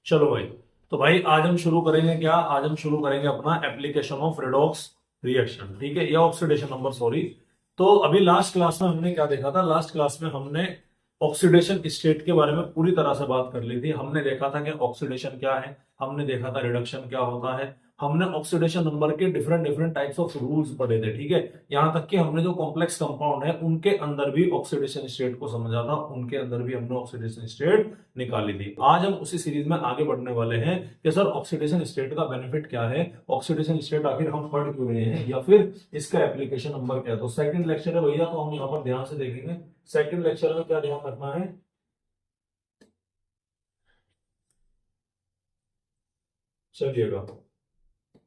चलो भाई। तो भाई आज हम शुरू करेंगे क्या? आज हम शुरू करेंगे अपना एप्लीकेशन ऑफ रेडॉक्स रिएक्शन, ठीक है, या ऑक्सीडेशन नंबर, सॉरी। तो अभी लास्ट क्लास में हमने क्या देखा था? लास्ट क्लास में हमने ऑक्सीडेशन स्टेट के बारे में पूरी तरह से बात कर ली थी। हमने देखा था कि ऑक्सीडेशन क्या है, हमने देखा था रिडक्शन क्या होता है, हमने ऑक्सीडेशन नंबर के different different types of rules पढ़े थे, ठीक है। यहां तक कि हमने जो कॉम्प्लेक्स कंपाउंड है उनके अंदर भी ऑक्सीडेशन स्टेट को समझा था, उनके अंदर भी हमने ऑक्सीडेशन स्टेट निकाली थी। आज हम उसी सीरीज में आगे बढ़ने वाले हैं कि सर ऑक्सीडेशन स्टेट का बेनिफिट क्या है, ऑक्सीडेशन स्टेट आखिर हम पढ़ क्यों रहे हैं, या फिर इसका एप्लीकेशन नंबर क्या है। तो सेकंड लेक्चर है भैया, तो हम यहाँ पर ध्यान से देखेंगे सेकंड लेक्चर में क्या ध्यान रखना है। चलिएगा,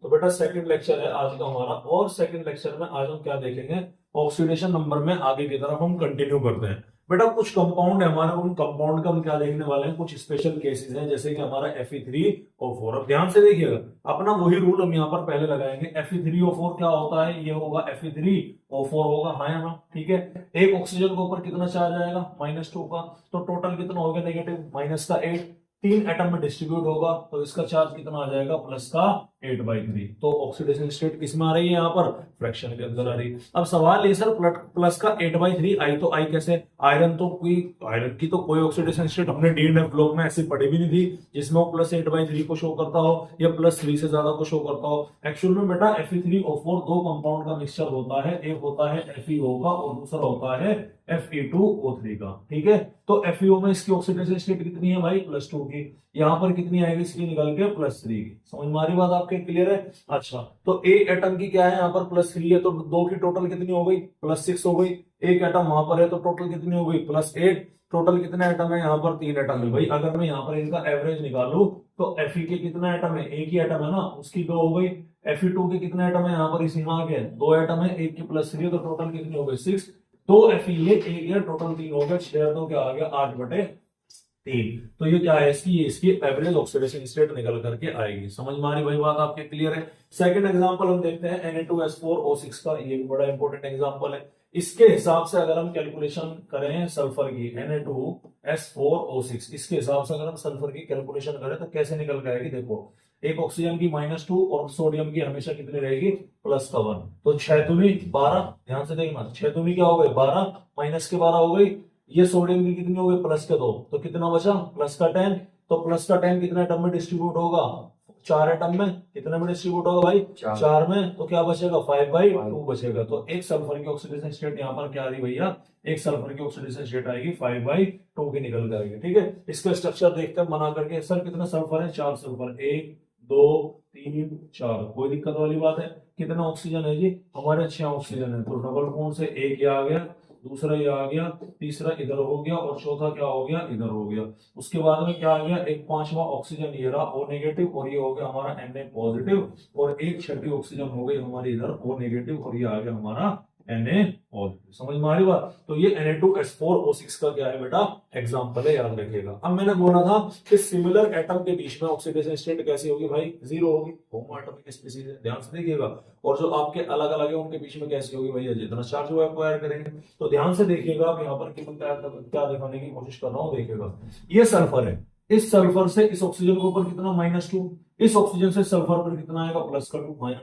तो बेटा सेकंड लेक्चर है आज का हमारा, और सेकंड लेक्चर में आज हम क्या देखेंगे, ऑक्सीडेशन नंबर में आगे की तरफ हम कंटिन्यू करते हैं। बेटा कुछ कंपाउंड है हमारे, उन कंपाउंड का हम क्या देखने वाले हैं, कुछ स्पेशल केसेस हैं, जैसे कि हमारा Fe3O4। अब ध्यान से देखिएगा, अपना वही रूल हम यहाँ पर पहले लगाएंगे। Fe3O4 क्या होता है, ये होगा Fe3O4 होगा, हाँ या ना, ठीक है। एक ऑक्सीजन के ऊपर कितना चार्ज आएगा, -2 का, तो टोटल कितना हो गया, नेगेटिव -8। तीन एटम में डिस्ट्रीब्यूट होगा तो इसका चार्ज कितना आ जाएगा, +8/3। तो ऑक्सीडेशन स्टेट किसमें आ रही है, यहाँ पर फ्रैक्शन के अंदर आ रही है। अब सवाल ये सर, प्लस का 8/3 आई तो आई कैसे? आयरन की तो कोई ऑक्सीडेशन स्टेट हमने डी ब्लॉक में ऐसी पढ़ी भी नहीं थी जिसमें वो +8/3 को शो करता हो या +3 से ज्यादा को शो करता हो। एक्चुअल में बेटा Fe3O4 दो कंपाउंड का मिक्सचर होता है, एक होता है FeO का और दूसरा होता है Fe2O3 का, ठीक है। तो FeO में इसकी ऑक्सीडेशन स्टेट कितनी है भाई, +2 की। यहाँ पर कितनी आएगी इसकी निकल के, +3 की। समझ में आ रही बात आपके, क्लियर है? अच्छा, तो एक एटम की क्या है यहाँ पर, +3 है, तो दो की टोटल कितनी हो गई, +6 हो गई। एक एटम वहां पर है तो टोटल कितनी हो गई, +8। टोटल कितने एटम है यहाँ पर, 3 एटम है भाई। अगर मैं यहाँ पर इनका एवरेज निकालू तो Fe के कितना एटम है, एक ही एटम है ना, उसकी 2 हो गई। Fe2 के कितने एटम है यहाँ पर, इसी में आगे 2 एटम है, एक की +3, तो टोटल कितनी हो गई, 6। दो Fe एक ये टोटल 3 हो गया, 6 तो क्या आ गया, 8/3। तो ये क्या है इसकी, ये इसकी एवरेज ऑक्सीडेशन स्टेट निकल करके आएगी। समझ में आ रही भाई बात आपके, क्लियर है? सेकंड एग्जांपल हम देखते हैं Na2S4O6 का, ये भी बड़ा इंपॉर्टेंट एग्जांपल है। इसके हिसाब से अगर हम कैलकुलेशन करें सल्फर की, Na2S4O6, इसके हिसाब से अगर हम सल्फर की कैलकुलेशन करें तो कैसे निकल के आएगी, देखो। एक ऑक्सीजन की -2 और सोडियम की हमेशा कितनी रहेगी, +1। तो 6 दूनी 12, ध्यान से देखना, 6 दूनी क्या हो गए 12, माइनस के 12 हो गई। ये सोडियम की कितनी हो गई, +2, तो कितना बचा, +10। तो +10 कितने एटम में डिस्ट्रीब्यूट होगा, 4 एटम में। कितने में डिस्ट्रीब्यूट होगा भाई, 4 में। तो क्या बचेगा, 5/2 बचेगा। तो एक सल्फर की ऑक्सीडेशन स्टेट यहाँ पर क्या आ रही भैया, एक सल्फर की ऑक्सीडेशन स्टेट आएगी 5/2 की निकल जाएगी, ठीक है। इसका स्ट्रक्चर देखते हैं बना करके। सर कितने सल्फर है, 4 सल्फर, 1 2 3 4, कोई दिक्कत वाली बात है? कितना ऑक्सीजन है जी, हमारे 6 ऑक्सीजन है। तो डबल बॉन्ड से एक ये आ गया, दूसरा ये आ गया, तीसरा इधर हो गया, और चौथा क्या हो गया, इधर हो गया। उसके बाद में क्या आ गया, एक पांचवा ऑक्सीजन ये रहा O नेगेटिव, और ये हो गया हमारा Na पॉजिटिव, और एक छठी ऑक्सीजन हो गई हमारी इधर O नेगेटिव, और ये आ गया हमारा Na पॉजिटिव। समझ में आ रही बात? तो ये Na2S4O6 का क्या है बेटा, एग्जाम्पल है, याद रखिएगा। अब मैंने बोला था कि सिमिलर एटम के बीच में ऑक्सीडेशन स्टेट कैसी होगी भाई, 0 होगी, होमो एटॉमिक स्पीशीज है, ध्यान से देखिएगा। और जो आपके अलग अलग है उनके बीच में कैसी होगी भैया, जितना चार्ज वो एक्वायर करेंगे। तो ध्यान से देखिएगा, आप यहाँ पर क्या दिखाने की कोशिश कर रहा हूँ, देखिएगा। ये सल्फर है, इस सल्फर से इस ऑक्सीजन के ऊपर कितना, -2। इस ऑक्सीजन से सल्फर पर कितना आएगा, +2,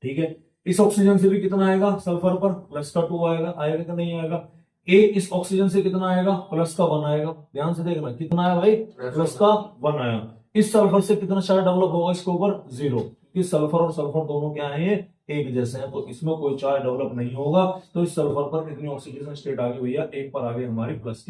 ठीक है। इस ऑक्सीजन से भी कितना आएगा, सल्फर पर +2 आएगा, आएगा कि नहीं आएगा? एक इस ऑक्सीजन से कितना आएगा, +1 आएगा। ध्यान से देखना, कितना आया भाई, +1 आया। इस सल्फर से कितना चार्ज डेवलप होगा इसके ऊपर, 0, क्योंकि सल्फर और सल्फर दोनों क्या है, एक जैसे हैं, तो इसमें कोई चार्ज डेवलप नहीं होगा। तो इस सल्फर पर कितनी ऑक्सीडेशन स्टेट आ गई भैया, एक पर आ गई हमारी +5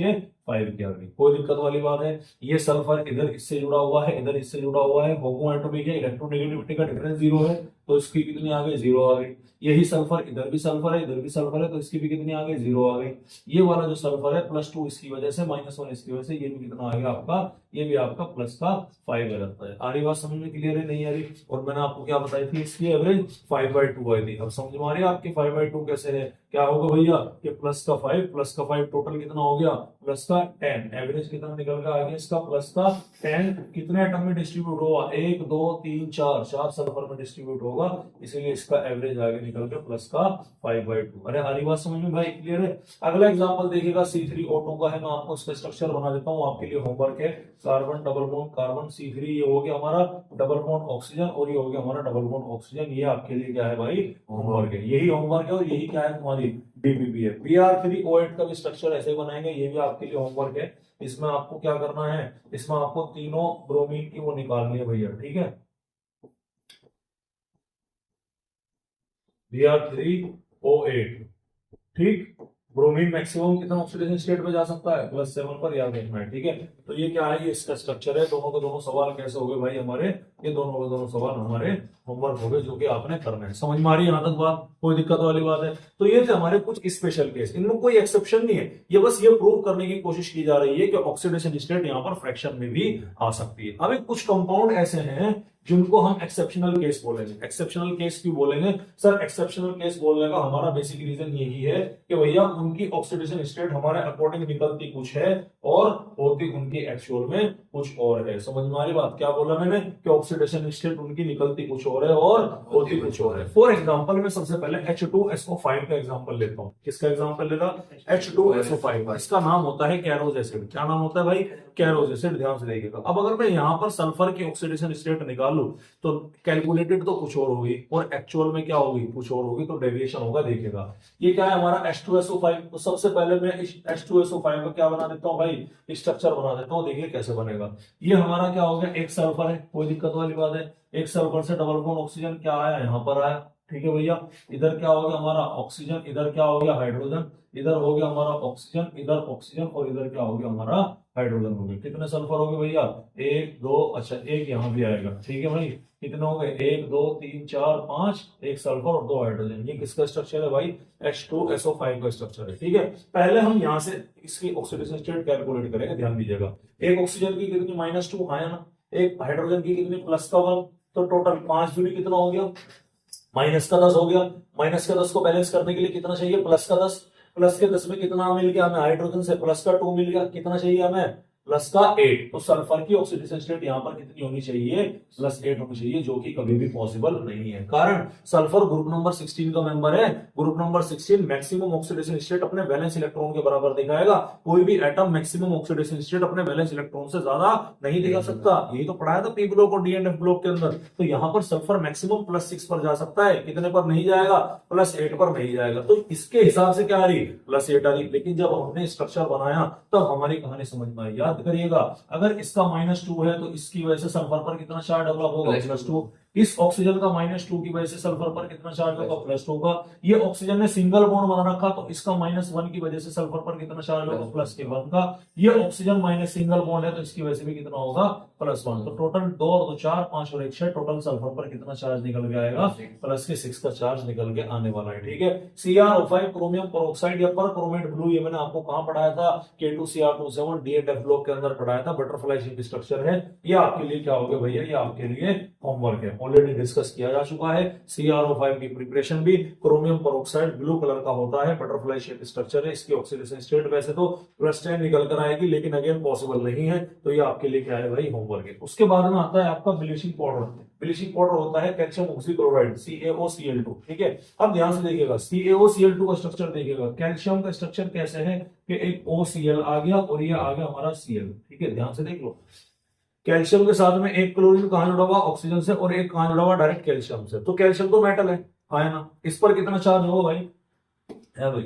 की आ गई। कोई दिक्कत वाली बात है? ये सल्फर इधर इससे जुड़ा हुआ है, इधर इससे जुड़ा हुआ है, होमो एटॉमिक है, इलेक्ट्रोनेगेटिविटी का डिफरेंस 0 है, तो इसकी कितनी आ गई, 0 आ गई। यही सल्फर इधर भी सल्फर है, इधर भी सल्फर है, तो इसकी भी कितनी आ गई, 0 आ गई। ये वाला जो सल्फर है +2 इसकी वजह से, -1 इसकी वजह से, ये भी कितना आ गया आपका, ये भी आपका +5 आ जाता है। आ रही बात समझ में, क्लियर है, नहीं आ रही? और मैंने आपको क्या बताई थी, इसकी एवरेज 5/2 आई थी। अब समझ में आ रही है आपकी 5/2 कैसे है? क्या होगा भैया कि +5 टोटल कितना हो गया, +10। एवरेज कितना निकल कर आ गया इसका, +10। कितने एटम में डिस्ट्रीब्यूट होगा, 1 2 3 4, 4 सल्फर में डिस्ट्रीब्यूट होगा, इसीलिए इसका एवरेज आगे निकल के +5/2। अरे हरी बात समझ में भाई, क्लियर है? अगला एग्जांपल देखिएगा, C3O2 का है, मैं आपको इसका स्ट्रक्चर बना देता हूँ आपके लिए, होमवर्क है। Carbon double bond carbon C3, ये हो गया हमारा डबल बॉन्ड ऑक्सीजन, और ये हो गया हमारा डबल बॉन्ड ऑक्सीजन। ये आपके लिए क्या है भाई, होमवर्क है। यही होमवर्क है, और यही क्या है तुम्हारी DPP है। Br3O8 का भी स्ट्रक्चर ऐसे बनाएंगे, ये भी आपके लिए होमवर्क है। इसमें आपको क्या करना है, इसमें आपको तीनों ब्रोमीन की वो निकालनी है भैया, ठीक है। Br3O8, ठीक। ब्रोमीन मैक्सिमम कितना ऑक्सीडेशन स्टेट पे जा सकता है, +7 पर, याद रखना है, ठीक है। तो ये क्या है, ये इसका स्ट्रक्चर है। दोनों के दोनों सवाल कैसे हो गए भाई हमारे, ये दोनों के दोनों सवाल हमारे होमवर्क हो गए, जो कि आपने करना है। समझ में आ रही है यहाँ तक बात, कोई दिक्कत वाली बात है? तो ये थे हमारे कुछ स्पेशल केस, इनमें कोई एक्सेप्शन नहीं है, ये बस ये प्रूव करने की कोशिश की जा रही है कि ऑक्सीडेशन स्टेट यहाँ पर फ्रैक्शन में भी आ सकती है। अब कुछ कंपाउंड ऐसे हैं जिनको हम एक्सेप्शनल केस बोलेंगे। एक्सेप्शनल केस क्यों बोलेंगे सर? एक्सेप्शनल केस बोलने का हमारा बेसिक रीजन यही है कि भैया उनकी ऑक्सीडेशन स्टेट हमारे अकॉर्डिंग निकलती कुछ है और होती उनकी एक्चुअल में कुछ और है। समझ में आ रही बात? क्या बोला मैंने कि ऑक्सीडेशन स्टेट उनकी निकलती कुछ और है और होती कुछ और है। फॉर एग्जांपल मैं सबसे पहले H2SO5 का एग्जांपल लेता हूं। किसका एग्जांपल लेता? H2SO5। इसका नाम होता है कैरोज एसिड। क्या नाम होता है भाई? कैरोज एसिड। ध्यान से देखिएगा। अब अगर मैं यहां पर सल्फर की ऑक्सीडेशन स्टेट निकालूं तो कैलकुलेटेड तो कुछ और होगी और एक्चुअल में क्या होगी, कुछ और होगी, तो डेविएशन होगा। देखिएगा ये क्या है हमारा H2SO5। तो सबसे पहले मैं इस H2SO5 का क्या बना देता हूं भाई, स्ट्रक्चर बना देता हूं। देखिए कैसे बनेगा। ये हमारा क्या हो गया, एक सल्फर है, कोई दिक्कत वाली बात है। एक सल्फर से डबल बॉन्ड ऑक्सीजन क्या आया, यहां पर आया, ठीक है भैया। इधर क्या हो गया हमारा ऑक्सीजन, इधर क्या हो गया हाइड्रोजन, इधर हो गया हमारा ऑक्सीजन, इधर ऑक्सीजन, और इधर क्या हो गया हमारा हाइड्रोजन हो गया। कितने सल्फर हो गए भैया, 1 2, अच्छा एक यहाँ भी आएगा, ठीक है भाई। कितने हो गए, 1 2 3 4 5, एक सल्फर और 2 हाइड्रोजन। ये किसका स्ट्रक्चर है भाई, H2SO5 का स्ट्रक्चर है, ठीक है। पहले हम यहाँ से इसकी ऑक्सीडेशन स्टेट कैलकुलेट करेंगे। ध्यान दीजिएगा, एक ऑक्सीजन की कितनी -2 आया ना, एक हाइड्रोजन की कितनी +1, तो टोटल 5 दूनी कितना हो गया, -10 हो गया। -10 को बैलेंस करने के लिए कितना चाहिए, +10। +10 में कितना मिल गया हमें, हाइड्रोजन से +2 मिल गया। कितना चाहिए हमें, +8। तो सल्फर की ऑक्सीडेशन स्टेट यहां पर कितनी होनी चाहिए, +8 होनी चाहिए, जो कि कभी भी पॉसिबल नहीं है। कारण सल्फर ग्रुप नंबर 16 का मेंबर है। Group number 16 maximum oxidation state अपने वैलेंस इलेक्ट्रॉन के बराबर दिखाएगा। कोई भी एटम मैक्सिमम ऑक्सीडेशन स्टेट अपने वैलेंस इलेक्ट्रॉन से ज्यादा नहीं दिखा सकता। यही तो पढ़ाया था पी ब्लॉक और DNF ब्लॉक के अंदर। तो यहाँ पर सल्फर मैक्सिमम +6 पर जा सकता है। कितने पर नहीं जाएगा, +8 पर नहीं जाएगा। तो इसके हिसाब से क्या आ रही, +8 आ रही। लेकिन जब हमने स्ट्रक्चर बनाया तब हमारी कहानी समझ में आई। याद करिएगा, अगर इसका -2 है तो इसकी वजह से सल्फर पर कितना चार्ज डेवलप होगा, +2। इस ऑक्सीजन का -2 की वजह से सल्फर पर कितना चार्ज होगा, +2 का। ये ऑक्सीजन ने सिंगल बॉन्ड बना रखा तो इसका -1 की वजह से सल्फर पर कितना चार्ज होगा, +1 का। ये ऑक्सीजन माइनस सिंगल बॉन्ड है तो इसकी वजह से भी कितना होगा, +1। तो टोटल 2 और 2 4 5 और 1 6, टोटल सल्फर पर कितना चार्ज निकल के आएगा, +6 का चार्ज निकल के आने वाला है, ठीक है। CrO5 क्रोमियम पेरोक्साइड या पर क्रोमेट ब्लू, ये मैंने आपको कहां पढ़ाया था, K2Cr27 DNF ब्लॉक के अंदर पढ़ाया था। बटरफ्लाई शेप स्ट्रक्चर है। ये आपके लिए क्या हो गया भैया, ये आपके लिए होमवर्क है, ऑलरेडी डिस्कस किया जा चुका है। CrO5 की प्रिपरेशन भी क्रोमियम पेरोक्साइड ब्लू कलर का होता है, बटरफ्लाई शेप स्ट्रक्चर है। इसकी ऑक्सीडेशन स्टेट वैसे तो +10 निकल कर आएगी, लेकिन अगेन पॉसिबल नहीं है। तो ये आपके लिए क्या है भाई, होमवर्क है। उसके बाद में आता है आपका ब्लीचिंग पाउडर। ब्लीचिंग पाउडर होता है कैल्शियम ऑक्सीक्लोराइड, CaOCl2, ठीक है। अब ध्यान से देखिएगा, CaOCl2 का स्ट्रक्चर देखिएगा। कैल्शियम का स्ट्रक्चर कैसे है कि एक OCl आ गया और ये आ गया हमारा Cl, ठीक है। ध्यान से देख लो, कैल्शियम के साथ में एक क्लोरीन कहां जुड़ा हुआ, ऑक्सीजन से, और एक कहां जुड़ा हुआ, डायरेक्ट कैल्शियम से। तो कैल्शियम तो मेटल है ना, इस पर कितना चार्ज होगा भाई, है भाई,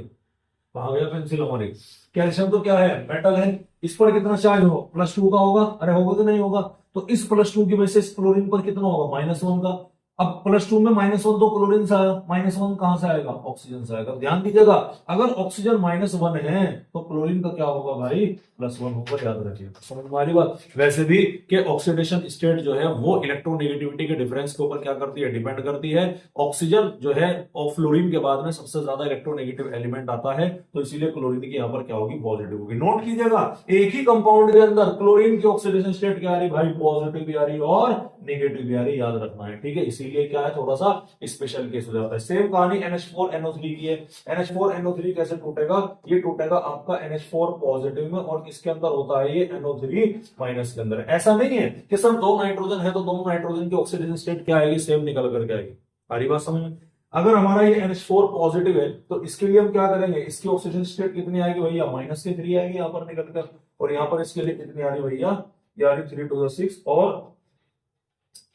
कहा गया पेंसिल हमारी। कैल्शियम तो क्या है, मेटल है, इस पर कितना चार्ज हो, +2 का होगा। अरे होगा कि नहीं होगा, तो इस +2 की वजह से इस क्लोरीन पर कितना होगा, -1 का। अब +2 में -1 तो क्लोरीन से आया, -1 कहां से आएगा, ऑक्सीजन से आएगा। ध्यान दीजिएगा, अगर ऑक्सीजन -1 है तो क्लोरीन का क्या होगा भाई, +1 होगा, याद रखिए। समझ में आ रही बात। वैसे भी कि ऑक्सीडेशन स्टेट जो है वो इलेक्ट्रोनेगेटिविटी के डिफरेंस के ऊपर क्या करती है, डिपेंड करती है। ऑक्सीजन जो है और फ्लोरीन के बाद में सबसे ज्यादा इलेक्ट्रोनेगेटिव एलिमेंट आता है, तो इसीलिए क्लोरीन की यहाँ पर क्या होगी, पॉजिटिव होगी। नोट कीजिएगा, एक ही कंपाउंड के अंदर क्लोरीन की ऑक्सीडेशन स्टेट क्या आ रही भाई, पॉजिटिव भी आ रही और नेगेटिव भी आ रही, याद रखना है, ठीक है। इसीलिए क्या है, थोड़ा सा स्पेशल केस हो जाता है। सेम कहानी NH4NO3 की है। NH4NO3 कैसे टूटेगा, ये टूटेगा आपका NH4 पॉजिटिव में, और किसके अंदर होता है, ये NO3 माइनस के अंदर। ऐसा नहीं है कि सर 2 नाइट्रोजन है तो दोनों नाइट्रोजन की ऑक्सीडेशन स्टेट क्या आएगी, सेम निकल करके आएगी। सारी बात समझ में। अगर हमारा ये NH4 पॉजिटिव है तो इसके लिए हम क्या करेंगे, इसकी ऑक्सीडेशन स्टेट कितनी आएगी भैया, -3 आएगी यहाँ पर निकल कर, और यहाँ पर इसके लिए कितनी आ रही भैया, ये आ रही 3 to the 6 और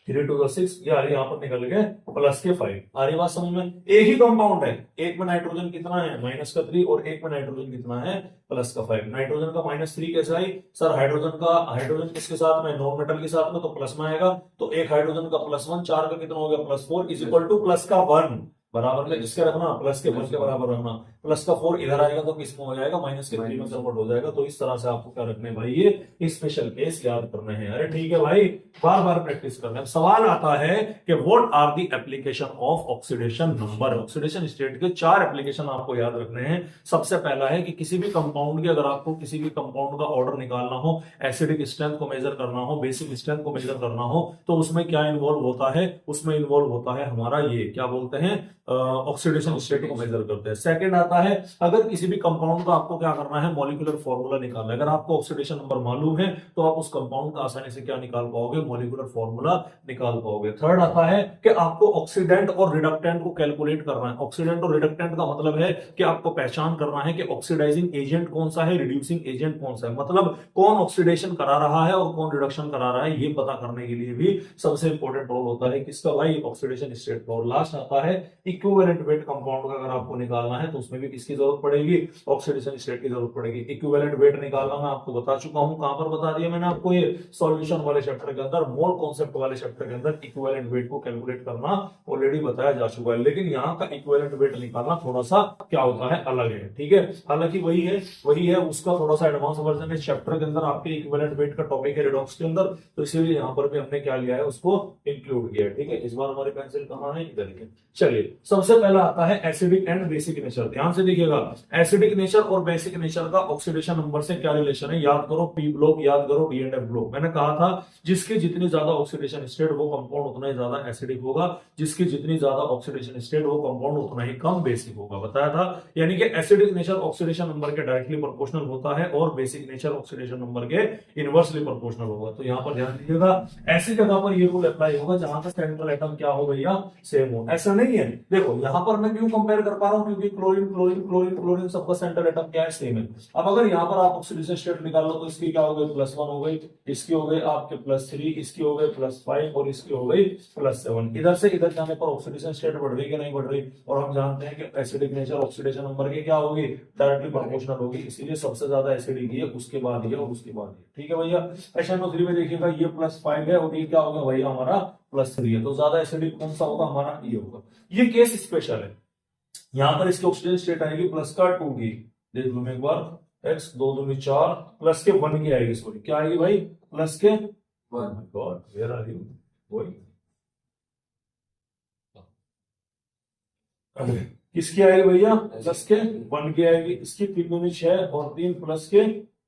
3 to the 6 ये आ रही यहाँ पर निकल गए प्लस के 5। आ रही बात समझ में? एक ही कंपाउंड है, एक में नाइट्रोजन कितना है माइनस का 3 और एक में नाइट्रोजन कितना है प्लस का 5। नाइट्रोजन का -3 कैसे आई सर? हाइड्रोजन किसके साथ में? नॉन मेटल के साथ में, तो प्लस में आएगा। तो एक हाइड्रोजन का +1, 4 का कितना हो गया +4 इज इक्वल टू प्लस का 1 बराबर में इसके रखना, प्लस के 1 के बराबर रखना। प्लस का 4 इधर आएगा तो किसमें हो जाएगा माइनस के 3 में कन्वर्ट हो जाएगा। तो इस तरह से आपको क्या रखने भाई, ये स्पेशल केस याद करने हैं। अरे ठीक है भाई, बार बार प्रैक्टिस करना है। सवाल आता है कि what are the application of oxidation number. Oxidation state के 4 एप्लीकेशन आपको याद रखने हैं। सबसे पहला है कि किसी भी कंपाउंड के, अगर आपको किसी भी कंपाउंड का ऑर्डर निकालना हो, एसिडिक स्ट्रेंथ को मेजर करना हो, बेसिक स्ट्रेंथ को मेजर करना हो, तो उसमें क्या इन्वॉल्व होता है? उसमें इन्वॉल्व होता है हमारा ये क्या बोलते हैं, ऑक्सीडेशन स्टेट को मेजर करते हैं। सेकंड आता है, अगर किसी भी कंपाउंड का आपको क्या करना है, मॉलिक्यूलर फॉर्मूला निकालना है। अगर आपको ऑक्सीडेशन नंबर मालूम है तो आप उस कंपाउंड का आसानी से क्या निकाल पाओगे, मॉलिक्यूलर फॉर्मूला निकाल पाओगे। थर्ड आता है कि आपको ऑक्सीडेंट और रिडक्टेंट को कैलकुलेट करना है। ऑक्सीडेंट और रिडक्टेंट का मतलब है कि आपको पहचान करना है कि ऑक्सीडाइजिंग एजेंट कौन सा है, रिड्यूसिंग एजेंट कौन सा है, मतलब कौन ऑक्सीडेशन करा रहा है और कौन रिडक्शन करा रहा है, ये पता करने के लिए भी सबसे इंपॉर्टेंट रोल होता है किसका भाई, ऑक्सीडेशन स्टेट का। और लास्ट आता है इक्विवेलेंट वेट कंपाउंड का अगर आपको निकालना है तो उसमें भी किसकी जरूरत पड़ेगी, ऑक्सीडेशन स्टेट की जरूरत पड़ेगी। इक्विवेलेंट वेट निकालना मैं आपको बता चुका हूं, कहां पर बता दिया मैंने आपको, ये सॉल्यूशन वाले चैप्टर के अंदर, मोल कॉन्सेप्ट वाले चैप्टर के अंदर इक्विवेलेंट वेट को कैलकुलेट करना ऑलरेडी बताया जा चुका है। लेकिन यहाँ का इक्विवेलेंट वेट निकालना थोड़ा सा क्या होता है, अलग है। ठीक है, हालांकि वही है उसका थोड़ा सा एडवांस वर्जन है। चैप्टर के अंदर आपके इक्विवेलेंट वेट का टॉपिक है रिडॉक्स के अंदर, तो इसीलिए यहाँ पर भी हमने क्या लिया है, उसको इंक्लूड किया है। ठीक है, इस बार हमारी पेंसिल कहाँ है, इधर है। चलिए, सबसे पहला आता है एसिडिक एंड बेसिक नेचर। ध्यान से देखिएगा, एसिडिक नेचर और बेसिक नेचर का ऑक्सीडेशन नंबर से क्या रिलेशन है, याद करो पी ब्लॉक, याद करो डी एंड एफ ब्लॉक। मैंने कहा था जिसकी जितनी ज्यादा ऑक्सीडेशन स्टेट वो कंपाउंड उतना ही ज्यादा एसिडिक होगा, जिसकी जितनी ज्यादा ऑक्सीडेशन स्टेट वो कंपाउंड उतना ही कम बेसिक होगा, बताया था। यानी कि एसिडिक नेचर ऑक्सीडेशन नंबर के डायरेक्टली प्रोपोर्शनल होता है और बेसिक नेचर ऑक्सीडेशन नंबर के इनवर्सली प्रोपोर्शनल होगा। तो यहाँ पर ध्यान दीजिएगा, ऐसी जगह पर ये रूल अप्लाई होगा जहां पर सेंट्रल एटम क्या हो भैया, सेम हो। ऐसा नहीं है, देखो यहाँ पर मैं क्यों कंपेयर कर पा रहा हूँ, क्योंकि क्लोरीन क्लोरीन क्लोरीन क्लोरीन सबका सेंट्रल एटम क्या है, सेम है। अब अगर यहाँ पर आप ऑक्सीडेशन स्टेट निकाल लो तो इसकी क्या हो गई, +1 हो गई, इसकी हो गई आपके +3, इसकी हो गई +5 और इसकी हो गई +7। इधर से इधर जाने पर ऑक्सीडेशन स्टेट बढ़ रही कि नहीं बढ़ रही, और हम जानते हैं कि एसिडिक नेचर ऑक्सीडेशन नंबर की क्या होगी, डायरेक्टली प्रोपोर्शनल होगी। इसीलिए सबसे ज्यादा एसिडिक ये, उसके बाद ये और उसके बाद ये। ठीक है भैया, SNO3 में देखिएगा ये +5 है और ये क्या होगा भैया हमारा +3 है, तो ज्यादा एसिडिक कौन सा होगा हमारा, ये होगा। ये केस स्पेशल है, यहां पर इसकी ऑक्सीजन स्टेट आएगी +2 की, देख लो मैं एक बार, x 2 दूनी 4 प्लस के 1 की आएगी, सॉरी क्या आएगी भाई, प्लस के 1। गॉड वेयर आर यू, वही किसकी आएगी भैया, प्लस के 1 की आएगी। इसकी 3 दूनी 6 और 3 प्लस के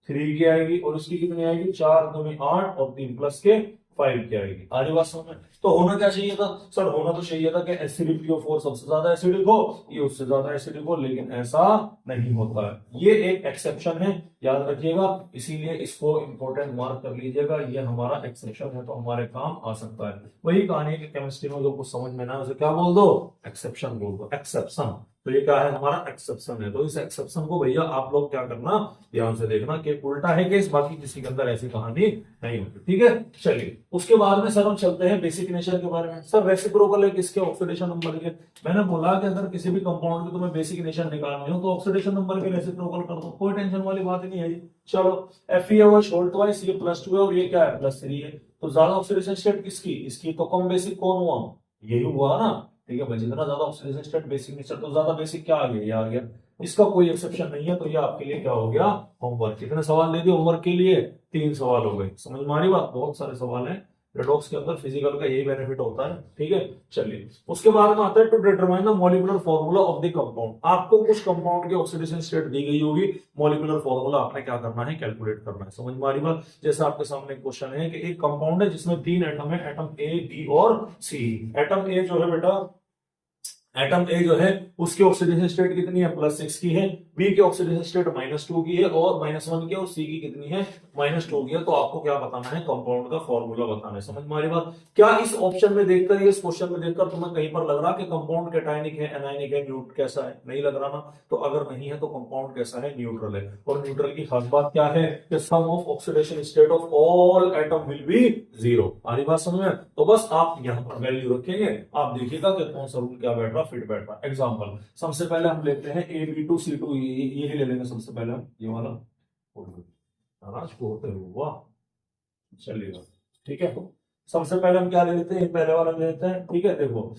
3 की आएगी, और इसकी कितनी आएगी, 4 दूनी 8 और 3 प्लस के 5 की आएगी। आगे बात समझ में? तो होना क्या चाहिए था सर, होना तो चाहिए था कि एसिडिक PO4 सबसे ज्यादा एसिडिक हो, ये उससे ज्यादा एसिडिक हो, लेकिन ऐसा नहीं होता है। ये एक एक्सेप्शन है, याद रखिएगा, इसीलिए इसको इंपॉर्टेंट मार्क कर लीजिएगा। ये हमारा एक्सेप्शन है तो हमारे काम आ सकता है। वही कहानी है कि केमिस्ट्री में जो कुछ समझ में ना आए उसे क्या बोल दो, एक्सेप्शन बोल दो, एक्सेप्शन। तो ये क्या है, हमारा एक्सेप्शन है। तो इस एक्सेप्शन को भैया आप लोग क्या करना, ध्यान से देखना कि उल्टा है केस, बाकी किसी के अंदर ऐसी कहानी नहीं होती। ठीक है, चलिए उसके बाद में सर हम चलते हैं बेसिक नेचर के बारे में। सर रेसिप्रोकल है किसके, ऑक्सीडेशन नंबर के। मैंने बोला कि अगर किसी भी कंपाउंड की तुम्हें बेसिक नेचर निकालनी हो तो ऑक्सीडेशन नंबर के रेसिप्रोकल कर दो, कोई टेंशन वाली बात ही नहीं है जी। चलो Fe है शॉर्ट वाइस, ये +2 है और ये क्या है +3 है, तो ज्यादा ऑक्सीडेशन स्टेट किसकी, इसकी, तो कम बेसिक कौन हुआ, यही हुआ ना। ठीक है भाई, जितना ज्यादा ऑक्सीडेशन स्टेट बेसिक नेचर, तो ज्यादा बेसिक क्या आ गया, ये आ गया। इसका कोई एक्सेप्शन नहीं है, तो ये आपके लिए क्या हो गया, होमवर्क। कितने सवाल दे दिए होमवर्क के लिए, 3 सवाल हो गए। समझ में आ रही बात, बहुत सारे सवाल हैं। रेडॉक्स के अंदर फिजिकल का यही बेनिफिट होता है। ठीक है, चलिए उसके बाद में आता है to determine the molecular formula of the compound. आपको कुछ कंपाउंड की ऑक्सीडेशन स्टेट दी गई होगी, मॉलिक्यूलर फॉर्मूला आपने क्या करना है, कैलकुलेट करना है। समझ में आ रही बात? जैसे आपके सामने क्वेश्चन है कि एक कंपाउंड है जिसमें 3 एटम है, एटम A, B और C। एटम A जो है बेटा, एटम ए जो है उसकी ऑक्सीडेशन स्टेट कितनी है, +6 की है। बी की ऑक्सीडेशन स्टेट -2 की है और -1 की, और सी की कितनी है, -2 की है। तो आपको क्या बताना है, कंपाउंड का फॉर्मूला बताना है। समझ में आ रही बात? क्या इस ऑप्शन में देखकर, इस क्वेश्चन में देखकर तुम्हें कहीं पर लग रहा कि कंपाउंड कैटायनिक है, एनायनिक है, न्यूट्रल कैसा है? नहीं लग रहा ना। तो अगर नहीं है तो कंपाउंड कैसा है, न्यूट्रल है। और न्यूट्रल की खास बात क्या है कि sum of oxidation state of all atom will be 0। आ रही बात समझ में? तो बस आप यहां पर वैल्यू रखेंगे, आप देखिएगा कि कौन सा रूल क्या बैठ रहा, फिट बैठ रहा। एग्जांपल सबसे पहले हम लेते हैं AB2C2, ये ही ले लेंगे सबसे पहले हम, ये वाला। नाराज को होते हुआ चलेगा, ठीक है। सबसे पहले हम क्या ले लेते हैं, पहले वाला ले लेते हैं, ठीक है। देखो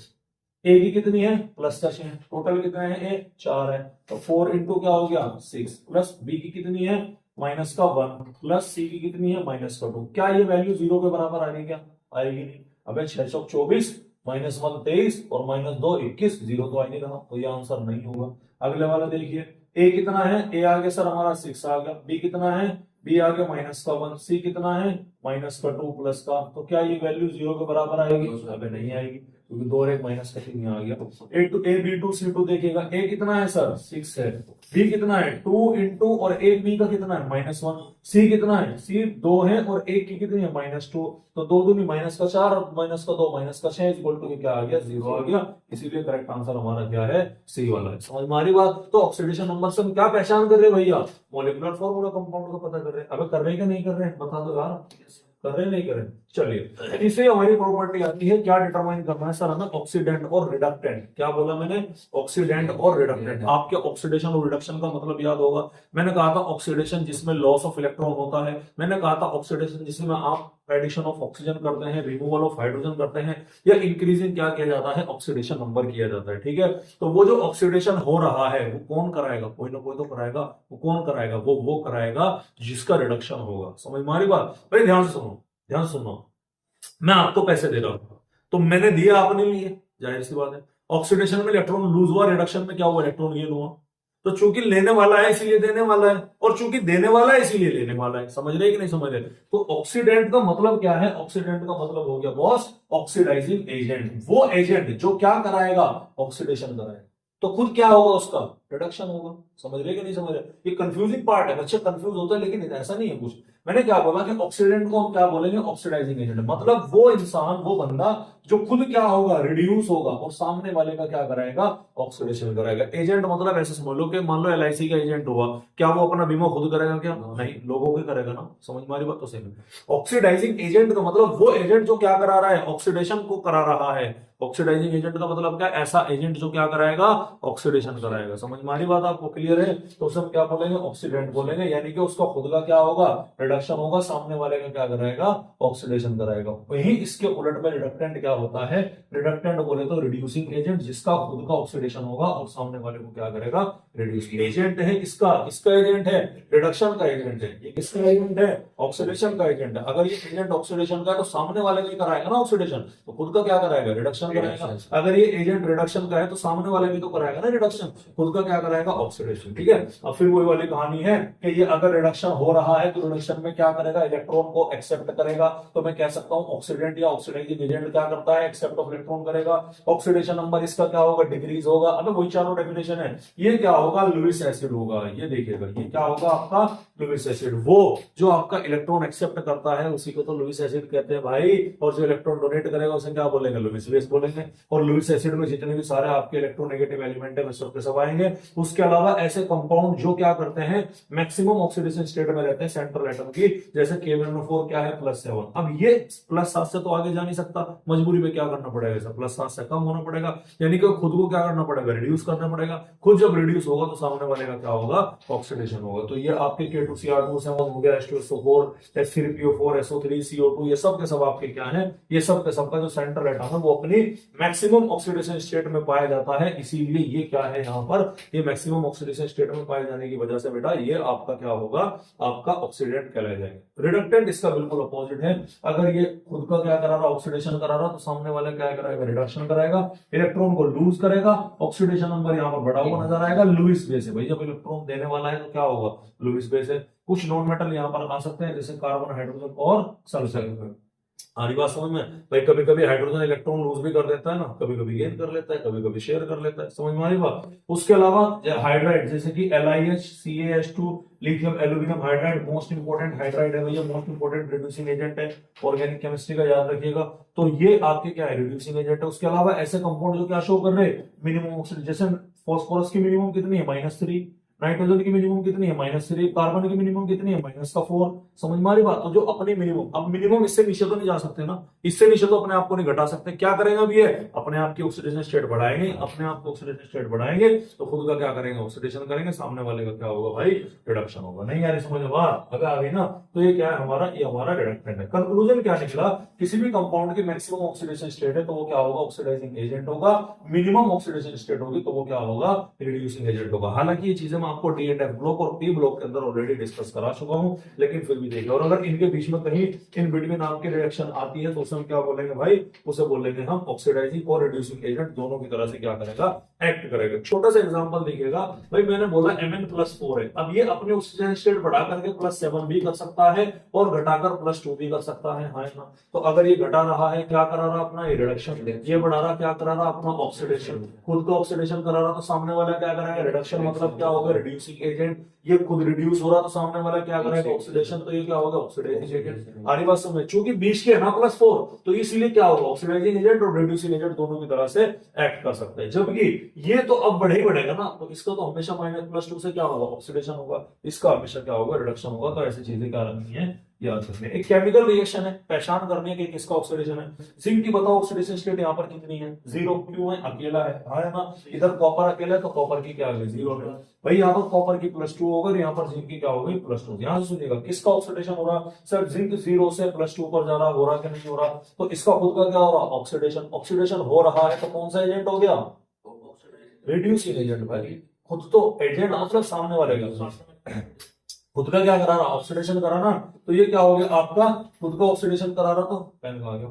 ए की कितनी है, प्लस का 6, टोटल कितना है, ए 4 है। तो 4 इंटू क्या हो गया 6, प्लस बी की कितनी है माइनस का 1, प्लस सी की कितनी है माइनस का 2। क्या ये वैल्यू 0 के बराबर आ रही है? क्या आएगी नहीं। अबे 6 चौक 24, -1 23 और -2 21, 0 तो आ नहीं रहा, तो ये आंसर नहीं होगा। अगले वाला देखिए, ए कितना है, ए आ गया सर हमारा 6 आ गया, बी कितना है, बी आ गया माइनस का 1, सी कितना है माइनस का 2 प्लस का। तो क्या ये वैल्यू 0 के बराबर आएगी? अबे नहीं आएगी, क्योंकि 2 और 1 माइनस का 3 आ गया। AB2C2 देखिएगा, ए कितना है सर 6 है, बी कितना है 2 इंटू, और एक बी का कितना है -1, सी कितना है, सी 2 है और एक की कितनी है -2, तो 2 दूनी -4 और माइनस का 2 माइनस का 6 इक्वल टू क्या आ गया 0 आ गया। इसीलिए करेक्ट आंसर हमारा क्या है, सी वाला है। समझ में आ रही बात? तो ऑक्सीडेशन नंबर से हम क्या पहचान कर रहे हैं भैया, मॉलिक्यूलर फॉर्मूला कंपाउंड को पता कर रहे हैं। अबे कर रहे हैं कि नहीं कर रहे हैं, बता दो यार, कर रहे नहीं कर रहे। चलिए, इससे हमारी प्रॉपर्टी आती है, क्या डिटरमाइन करना है सर हमें, ऑक्सीडेंट और रिडक्टेंट। क्या बोला मैंने, ऑक्सीडेंट और रिडक्टेंट। आपके ऑक्सीडेशन और रिडक्शन का मतलब याद होगा, मैंने कहा था ऑक्सीडेशन जिसमें लॉस ऑफ इलेक्ट्रॉन होता है, मैंने कहा था ऑक्सीडेशन जिसमें आप एडिशन ऑफ ऑक्सीजन करते हैं, रिमूवल ऑफ हाइड्रोजन करते हैं, या इंक्रीजिंग क्या किया जाता है, ऑक्सीडेशन नंबर किया जाता है, ठीक है। तो वो जो ऑक्सीडेशन हो रहा है वो कौन कराएगा, कोई ना कोई तो कराएगा। वो कौन कराएगा, वो कराएगा जिसका रिडक्शन होगा। समझ में आ रही बात? भाई ध्यान से सुनो, ध्यान सुनो। मैं आपको पैसे दे रहा हूं, तो मैंने दिया, आपने लिए, जाहिर सी बात है। ऑक्सीडेशन में इलेक्ट्रॉन लूज हुआ, रिडक्शन में क्या हुआ, इलेक्ट्रॉन गेन हुआ। तो चूंकि लेने वाला है इसीलिए देने वाला है, और चूंकि देने वाला है इसीलिए लेने वाला है। समझ रहे कि नहीं समझ रहे? तो ऑक्सीडेंट का मतलब क्या है, ऑक्सीडेंट का मतलब हो गया बॉस ऑक्सीडाइजिंग एजेंट। वो एजेंट जो क्या कराएगा, ऑक्सीडेशन कराएगा। तो खुद क्या होगा उसका, रिडक्शन होगा। समझ रहे कि नहीं समझ रहे? ये कंफ्यूजिंग पार्ट है, बच्चे कंफ्यूज होते हैं, लेकिन ऐसा नहीं है कुछ। मैंने क्या बोला कि ऑक्सीडेंट को हम क्या बोलेंगे, ऑक्सीडाइजिंग एजेंट। मतलब वो इंसान, वो बंदा जो खुद क्या होगा, रिड्यूस होगा, और सामने वाले का क्या कराएगा, ऑक्सीडेशन कराएगा। एजेंट मतलब ऐसे समझ लो कि मान लो LIC का एजेंट हुआ, क्या वो अपना बीमा खुद करेगा क्या? नहीं, लोगों के करेगा ना। समझ में आ रही बात? तो सही। ऑक्सीडाइजिंग एजेंट का मतलब वो एजेंट जो क्या करा रहा है, ऑक्सीडेशन को करा रहा है। ऑक्सीडाइजिंग एजेंट का मतलब क्या, ऐसा एजेंट जो क्या कराएगा, ऑक्सीडेशन कराएगा। समझ में आ रही बात आपको? क्लियर है? तो उसे हम क्या बोलेंगे, ऑक्सीडेंट बोलेंगे। यानी कि उसका खुद का क्या होगा, रिडक्शन होगा, सामने वाले का क्या कराएगा, ऑक्सीडेशन कराएगा। वही इसके उलट में रिडक्टेंट क्या होता है, रिडक्टेंट बोले तो रिड्यूसिंग एजेंट, जिसका खुद का ऑक्सीडेशन होगा और सामने वाले को क्या करेगा, रिड्यूस। एजेंट है इसका, किसका एजेंट है, रिडक्शन का एजेंट है। ये किसका एजेंट है, ऑक्सीडेशन का एजेंट है। अगर ये एजेंट ऑक्सीडेशन का है तो सामने वाले का कराएगा ना ऑक्सीडेशन, तो खुद का क्या कराएगा, रिडक्शन कराएगा। अगर ये एजेंट रिडक्शन का है तो सामने वाले भी तो कराएगा ना रिडक्शन, खुद का क्या कराएगा, ऑक्सीडेशन। ठीक है। अब फिर वही वाली कहानी है कि ये अगर रिडक्शन हो रहा है तो रिडक्शन में क्या करेगा, इलेक्ट्रॉन को एक्सेप्ट करेगा। तो मैं कह सकता हूं ऑक्सीडेंट या ऑक्सीडाइजिंग एजेंट क्या करता है, एक्सेप्ट ऑफ इलेक्ट्रॉन करेगा। ऑक्सीडेशन नंबर इसका क्या होगा, डिक्रीज होगा। अब वही चारों डेफिनेशन है। ये क्या होगा, लुईस एसिड होगा। ये देखिएगा, ये क्या होगा आपका, लुईस एसिड। वो जो आपका इलेक्ट्रॉन एक्सेप्ट करता है उसी को तो लुईस एसिड कहते हैं भाई। और जो इलेक्ट्रॉन डोनेट करेगा उसे क्या बोलेंगे, लुईस बेस बोलेंगे। और लुईस एसिड में जितने भी सारे आपके इलेक्ट्रोनेगेटिव एलिमेंट है सब के सब आएंगे। उसके अलावा ऐसे कंपाउंड जो क्या करते हैं, मैक्सिमम ऑक्सीडेशन स्टेट में रहते हैं सेंट्रल एटम की, जैसे K1O4 क्या है, +7। अब ये +7 से तो आगे जा नहीं सकता, मजबूरी में क्या करना पड़ेगा, +7 से कम होना पड़ेगा। यानी कि खुद को क्या करना पड़ेगा, रिड्यूस करना पड़ेगा। खुद जब रिड्यूस होगा तो सामने वाले का क्या होगा, ऑक्सीडेशन होगा। तो ये आपके K2Cr2 हो गया, H2SO4, H3PO4, SO3, CO2, ये सब के सब आपके क्या है, ये सब के सब का जो सेंट्रल एटम है वो अपनी मैक्सिमम ऑक्सीडेशन स्टेट में पाया जाता है। इसीलिए ये क्या है, यहाँ पर ये मैक्सिमम ऑक्सीडेशन स्टेट में पाए जाने की वजह से बेटा ये आपका क्या होगा, आपका ऑक्सीडेंट कहलाया जाएगा। रिडक्टेंट इसका बिल्कुल अपोजिट है। अगर ये खुद का क्या करा रहा, ऑक्सीडेशन करा रहा, तो सामने वाले क्या कराएगा, रिडक्शन कराएगा, इलेक्ट्रॉन को लूज करेगा। ऑक्सीडेशन नंबर यहाँ पर बढ़ा हुआ नजर आएगा, लुईस बेस है भाई। जब इलेक्ट्रॉन देने वाला है तो क्या होगा, लुईस बेस है। कुछ नॉन मेटल यहाँ पर आ सकते हैं जैसे कार्बन, हाइड्रोजन और सल्फर। हमारी बात समझ में भाई, कभी कभी हाइड्रोजन इलेक्ट्रॉन लूज भी कर देता है ना, कभी कभी गेन कर लेता है, कभी कभी शेयर कर लेता है, समझ में आ रही बात। उसके अलावा हाइड्राइड जैसे कि LiH CaH2 lithium aluminium hydride most important hydride है भैया, मोस्ट इंपोर्टेंट रिड्यूसिंग एजेंट है ऑर्गेनिक केमिस्ट्री का, याद रखिएगा। तो ये आपके क्या है, रिड्यूसिंग एजेंट है। उसके अलावा ऐसे कंपाउंड जो क्या शो कर रहे हैं, मिनिमम ऑक्सीडेशन, जैसे फॉस्फोरस की मिनिमम कितनी है -3, नाइट्रोजन की मिनिमम कितनी है -3, कार्बन की मिनिमम कितनी है -4, समझ में आ रही बात। तो जो अपनी मिनिमम, अब मिनिमम इससे नीचे तो नहीं जा सकते ना, इससे नीचे तो अपने आप को नहीं घटा सकते। क्या करेंगे अब ये, अपने आप की ऑक्सीडेशन स्टेट बढ़ाएंगे, अपने आप को ऑक्सीडेशन स्टेट बढ़ाएंगे तो खुद का क्या करेंगे, ऑक्सीडेशन करेंगे, सामने वाले का क्या होगा भाई, रिडक्शन होगा। नहीं यार समझ में बात, अगर आ गई ना, तो ये क्या है हमारा, ये हमारा रिडक्टेंट है। कंक्लूजन क्या निकला, किसी भी कंपाउंड की मैक्सिमम ऑक्सीडेशन स्टेट है तो वो क्या होगा, ऑक्सीडाइजिंग एजेंट होगा, मिनिमम ऑक्सीडेशन स्टेट होगी तो वो क्या होगा, रिड्यूसिंग एजेंट होगा। हालांकि ये चीजें मैं आपको डी एंड एफ ब्लॉक और पी ब्लॉक के अंदर ऑलरेडी डिस्कस करा चुका हूं, लेकिन फिर भी देखिए। और अगर इनके बीच में कहीं इन बिटवीन आपकी रिएक्शन आती है तो उसे हम क्या बोलेंगे भाई, उसे बोलेंगे हम ऑक्सीडाइजिंग और रिड्यूसिंग एजेंट, दोनों की तरह से क्या करेगा, एक्ट करेगा। छोटा सा एग्जांपल देखिएगा भाई, मैंने बोला Mn+4 है, अब ये अपने ऑक्सीजन स्टेट बढ़ा करके +7 भी कर सकता है और घटाकर +2 भी कर सकता है, हाँ ना। तो अगर ये घटा रहा है, क्या करा रहा अपना, ये रिडक्शन, ये बढ़ा रहा, क्या करा रहा अपना, ऑक्सीडेशन, खुद का ऑक्सीडेशन करा रहा तो सामने वाला क्या करेगा, रिडक्शन, मतलब क्या होगा, रिड्यूसिंग एजेंट। ये खुद रिड्यूस हो रहा तो सामने वाला क्या करेगा, ऑक्सीडेशन, तो ये क्या होगा, ऑक्सीडाइजिंग एजेंट। हमारी बात समझ, चूंकि बीच के है ना +4, तो इसीलिए क्या होगा, ऑक्सीडाइजिंग एजेंट और रिड्यूसिंग एजेंट दोनों की तरह से एक्ट कर सकते हैं। जबकि ये तो अब बढ़े बढ़ेगा ना, तो इसका तो हमेशा -+2 से क्या होगा, ऑक्सीडेशन होगा, इसका हमेशा क्या होगा, रिडक्शन होगा। तो ऐसी चीजें क्या रखनी है, याद रखनी है। एक केमिकल रिएक्शन है, पहचान करनी है कि किसका ऑक्सीडेशन है। जिंक की बताओ ऑक्सीडेशन स्टेट यहाँ पर कितनी है, 0, क्यों है, अकेला है ना। इधर कॉपर अकेला है तो कॉपर की क्या है, 0 है भाई। यहाँ पर कॉपर की +2 होगा, यहाँ पर जिंक की क्या होगी, +2। ध्यान से सुनिएगा, किसका ऑक्सीडेशन हो रहा, सर जिंक 0 से +2 पर जा रहा, हो रहा कि नहीं हो रहा, तो इसका खुद का क्या हो रहा, ऑक्सीडेशन। ऑक्सीडेशन हो रहा है तो कौन सा एजेंट हो गया, रिड्यूसिंग एजेंट भाई। खुद तो एजेंट मतलब सामने वाले का, खुद का क्या करा रहा, ऑक्सीडेशन करा ना, तो ये क्या हो गया आपका, खुद का ऑक्सीडेशन करा रहा, तो पेन आ गया।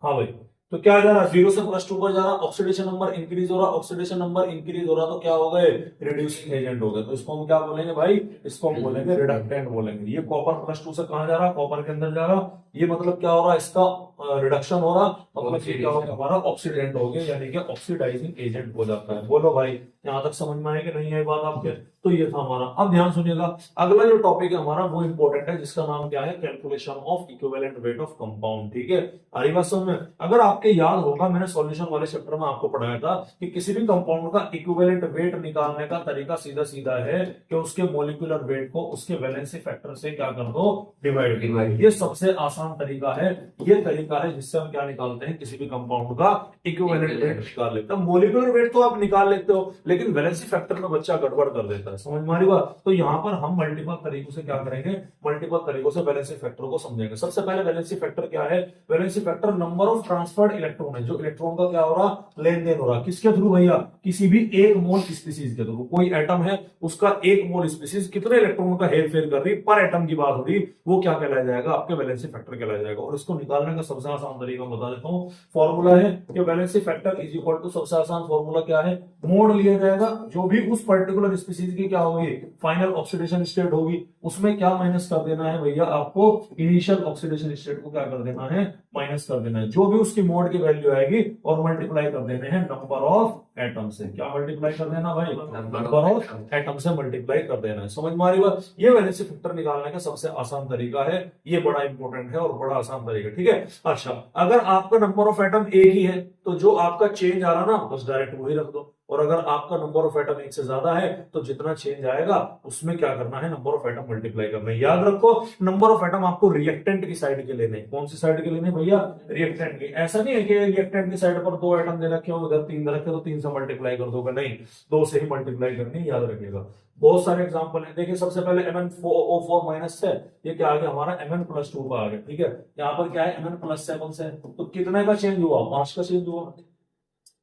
हाँ भाई, तो क्या जा रहा, 0 से +2 पर जा रहा, ऑक्सीडेशन नंबर इंक्रीज हो रहा, ऑक्सीडेशन नंबर इंक्रीज हो रहा तो क्या हो गए, रिड्यूसिंग एजेंट हो गए। तो इसको हम क्या बोलेंगे भाई, इसको हम बोलेंगे रिडक्टेंट बोलेंगे। ये कॉपर +2 से कहां जा रहा, कॉपर के अंदर जा रहा, ये मतलब क्या हो रहा, इसका रिडक्शन हो रहा, मतलब ये क्या हो गया, हमारा ऑक्सीडेंट हो गया, यानी कि ऑक्सीडाइजिंग एजेंट हो जाता है। बोलो भाई, यहां तक समझ में आए कि नहीं है बात आपके। तो ये था हमारा। अब ध्यान सुनिएगा, अगला जो टॉपिक है हमारा वो इंपॉर्टेंट है, जिसका नाम क्या है, calculation of equivalent weight of compound. ठीक है, हरी बात समझ में। अगर आपके याद होगा, मैंने सॉल्यूशन वाले चैप्टर में आपको पढ़ाया था कि किसी भी कंपाउंड का इक्विवेलेंट वेट निकालने का तरीका सीधा सीधा है कि उसके मॉलिक्यूलर वेट को उसके वैलेंसी फैक्टर से क्या कर दो, डिवाइड। ये सबसे आसान तरीका है, ये तरीका है जिससे हम क्या निकालते हैं, किसी भी कंपाउंड का इक्विवेलेंट वेट निकाल लेते हैं। मॉलिक्यूलर वेट तो आप निकाल लेते हो, लेकिन वैलेंसी फैक्टर में बच्चा गड़बड़ कर देता है, समझ में आ रही बात। तो यहाँ पर हम मल्टीपल तरीकों से क्या करेंगे, मल्टीपल तरीकों से वैलेंसी फैक्टर को समझेंगे। सबसे पहले वैलेंसी फैक्टर क्या है, valency factor number of transferred electron है, जो इलेक्ट्रॉन का क्या हो रहा, लेन देन हो रहा, किसके थ्रू भैया, किसी भी एक मोल स्पीसीज के थ्रू। कोई एटम है, उसका एक मोल स्पीसीज कितने इलेक्ट्रॉन का हेर फेर कर रही, पर एटम की बात हो रही, वो क्या कहलाया जाएगा, आपके वैलेंसी फैक्टर कहलाया जाएगा। और इसको निकालने का सबसे आसान तरीका बता देता हूँ, फॉर्मूला है कि valency factor is equal to, सबसे आसान फॉर्मूला क्या है, मोड लिया जाएगा जो भी उस पर्टिकुलर स्पीसीज की क्या होगी, फाइनल ऑक्सीडेशन स्टेट होगी, उसमें क्या माइनस कर देना है भैया, आपको इनिशियल ऑक्सीडेशन स्टेट को क्या कर देना है, माइनस कर देना है, जो भी उसकी मोड की वैल्यू आएगी, और मल्टीप्लाई कर देने हैं नंबर ऑफ एटम से। क्या मल्टीप्लाई कर देना भाई, नंबर ऑफ एटम से मल्टीप्लाई कर देना है। समझ में आ रही बात। ये वैलेंसी फैक्टर निकालने का सबसे आसान तरीका है, ये बड़ा इंपॉर्टेंट है और बड़ा आसान तरीका, ठीक है। अच्छा, अगर आपका नंबर ऑफ एटम एक ही है तो जो आपका चेंज आ रहा ना, बस डायरेक्ट वही रख दो। और अगर आपका नंबर ऑफ एटम एक से ज्यादा है तो जितना चेंज आएगा उसमें क्या करना है, नंबर ऑफ एटम मल्टीप्लाई करना है। याद रखो, नंबर ऑफ एटम आपको रिएक्टेंट की साइड के लेने, कौन सी साइड के लेने भैया, रिएक्टेंट की। ऐसा नहीं है कि रिएक्टेंट की साइड पर 2 एटम दे रखे हो, उधर 3 दे रखे हो तो 3 से मल्टीप्लाई कर दोगे, नहीं, 2 से ही मल्टीप्लाई करनी, याद रखिएगा। बहुत सारे एग्जांपल है, देखिए सबसे पहले MnO4 माइनस से ये क्या आ गया हमारा, Mn+2 का आ गया, ठीक है। यहाँ पर क्या है, Mn+7 से, तो कितने का चेंज हुआ, 5 का चेंज हुआ।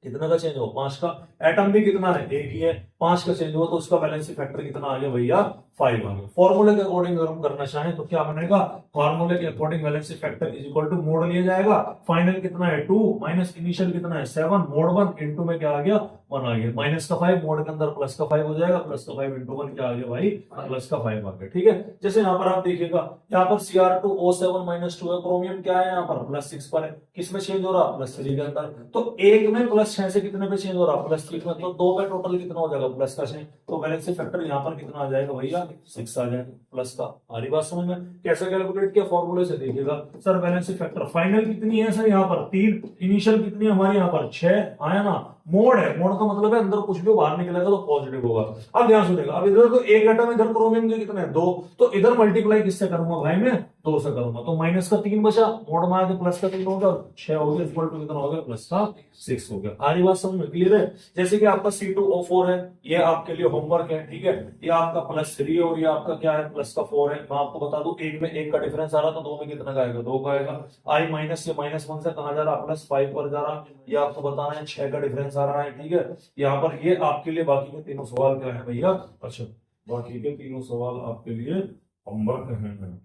कितना का चेंज हुआ, 5 का। एटम भी कितना है, एक ही है, 5 का चेंज हुआ तो उसका वैलेंसी फैक्टर कितना आ गया भैया, 5 आ गया। फॉर्मूले के अकॉर्डिंग अगर हम करना चाहें तो क्या बनेगा, फॉर्मूले के according valency factor is equal to mode लिया जाएगा, फाइनल कितना है 2 माइनस इनिशियल कितना है 7, मोड 1 इनटू में क्या आ गया 1 आ गया, माइनस का 5 मोड के अंदर प्लस का 5 हो जाएगा, प्लस का 5 इनटू 1 क्या आ गया भाई, प्लस का 5 आ गया। ठीक है, जैसे यहाँ पर आप देखिएगा, यहाँ पर Cr2O7 माइनस 2 है, क्रोमियम क्या है यहाँ पर +6 पर है, किसमें चेंज हो रहा है, +3 के अंदर, तो एक में +6 से कितने पे चेंज हो रहा है, +3 में, तो 2 पे टोटल कितना हो जाएगा प्लस का 6, तो वैलेंसी फैक्टर यहाँ पर कितना आ जाएगा भैया 6 आ जाएगा प्लस का। आ रही बात समझ में, कैसे कैलकुलेट किया, फॉर्मूले से देखिएगा सर, वैलेंसी फैक्टर फाइनल कितनी है सर यहाँ पर 3, इनिशियल कितनी है हमारी यहाँ पर 6 आया ना, मोड है, मोड का मतलब है अंदर कुछ भी बाहर निकलेगा तो पॉजिटिव होगा। अब ध्यान सुनेगा, अब इधर तो एक एटम, इधर क्रोमियम के कितने 2, तो इधर मल्टीप्लाई किससे करूंगा भाई मैं 2 से करूंगा, तो माइनस का 3 बचा, मोड में आके प्लस का 3 हो गया, 6 हो गया, इक्वल टू कितना हो गया प्लस का 6 हो गया। आ रही बात समझ में, क्लियर है। जैसे कि आपका C2O4 है, ये आपके लिए होमवर्क है, ठीक है, ये आपका +3 और ये आपका क्या है प्लस का 4 है। मैं आपको बता दूं, एक में एक का डिफरेंस आ रहा तो 2 में कितना का आएगा 2 का आएगा। I माइनस से -1 से कहां जा रहा, +5 पर जा रहा, ये आपको बताना है, 6 का डिफरेंस आ रहा है। ठीक है, यहाँ पर ये आपके लिए बाकी के तीनों सवाल क्या है भैया, अच्छा बाकी के तीनों सवाल आपके लिए होमवर्क है,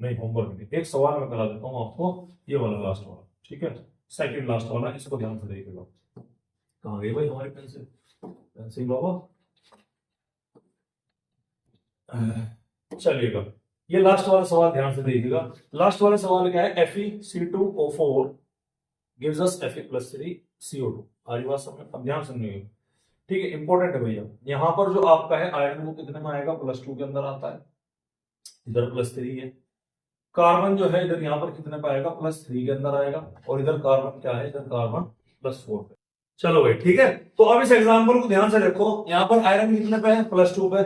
नहीं होमवर्क नहीं, एक सवाल मैं करा देता हूँ आपको, ये वाला लास्ट वाला, ठीक है, सेकंड लास्ट वाला, इसको ध्यान से देखिएगा। कहाँ गई भाई हमारी पेंसिल, पेंसिल बाबा, चलिएगा, ये लास्ट वाला सवाल ध्यान से देखिएगा। लास्ट वाला सवाल क्या है, Fe2O4 gives us Fe+3CO2। आ रही बात समझ, अब ध्यान सुनिए, ठीक है, इंपॉर्टेंट है भैया। यहाँ पर जो आपका है आयरन वो कितने में आएगा, +2 के अंदर आता है, इधर +3 है। कार्बन जो है इधर यहाँ पर कितने पे आएगा, +3 के अंदर आएगा, और इधर कार्बन क्या है, इधर कार्बन +4 पे। चलो भाई ठीक है, तो अब इस एग्जाम्पल को ध्यान से देखो, यहाँ पर आयरन कितने पे है, +2 पे,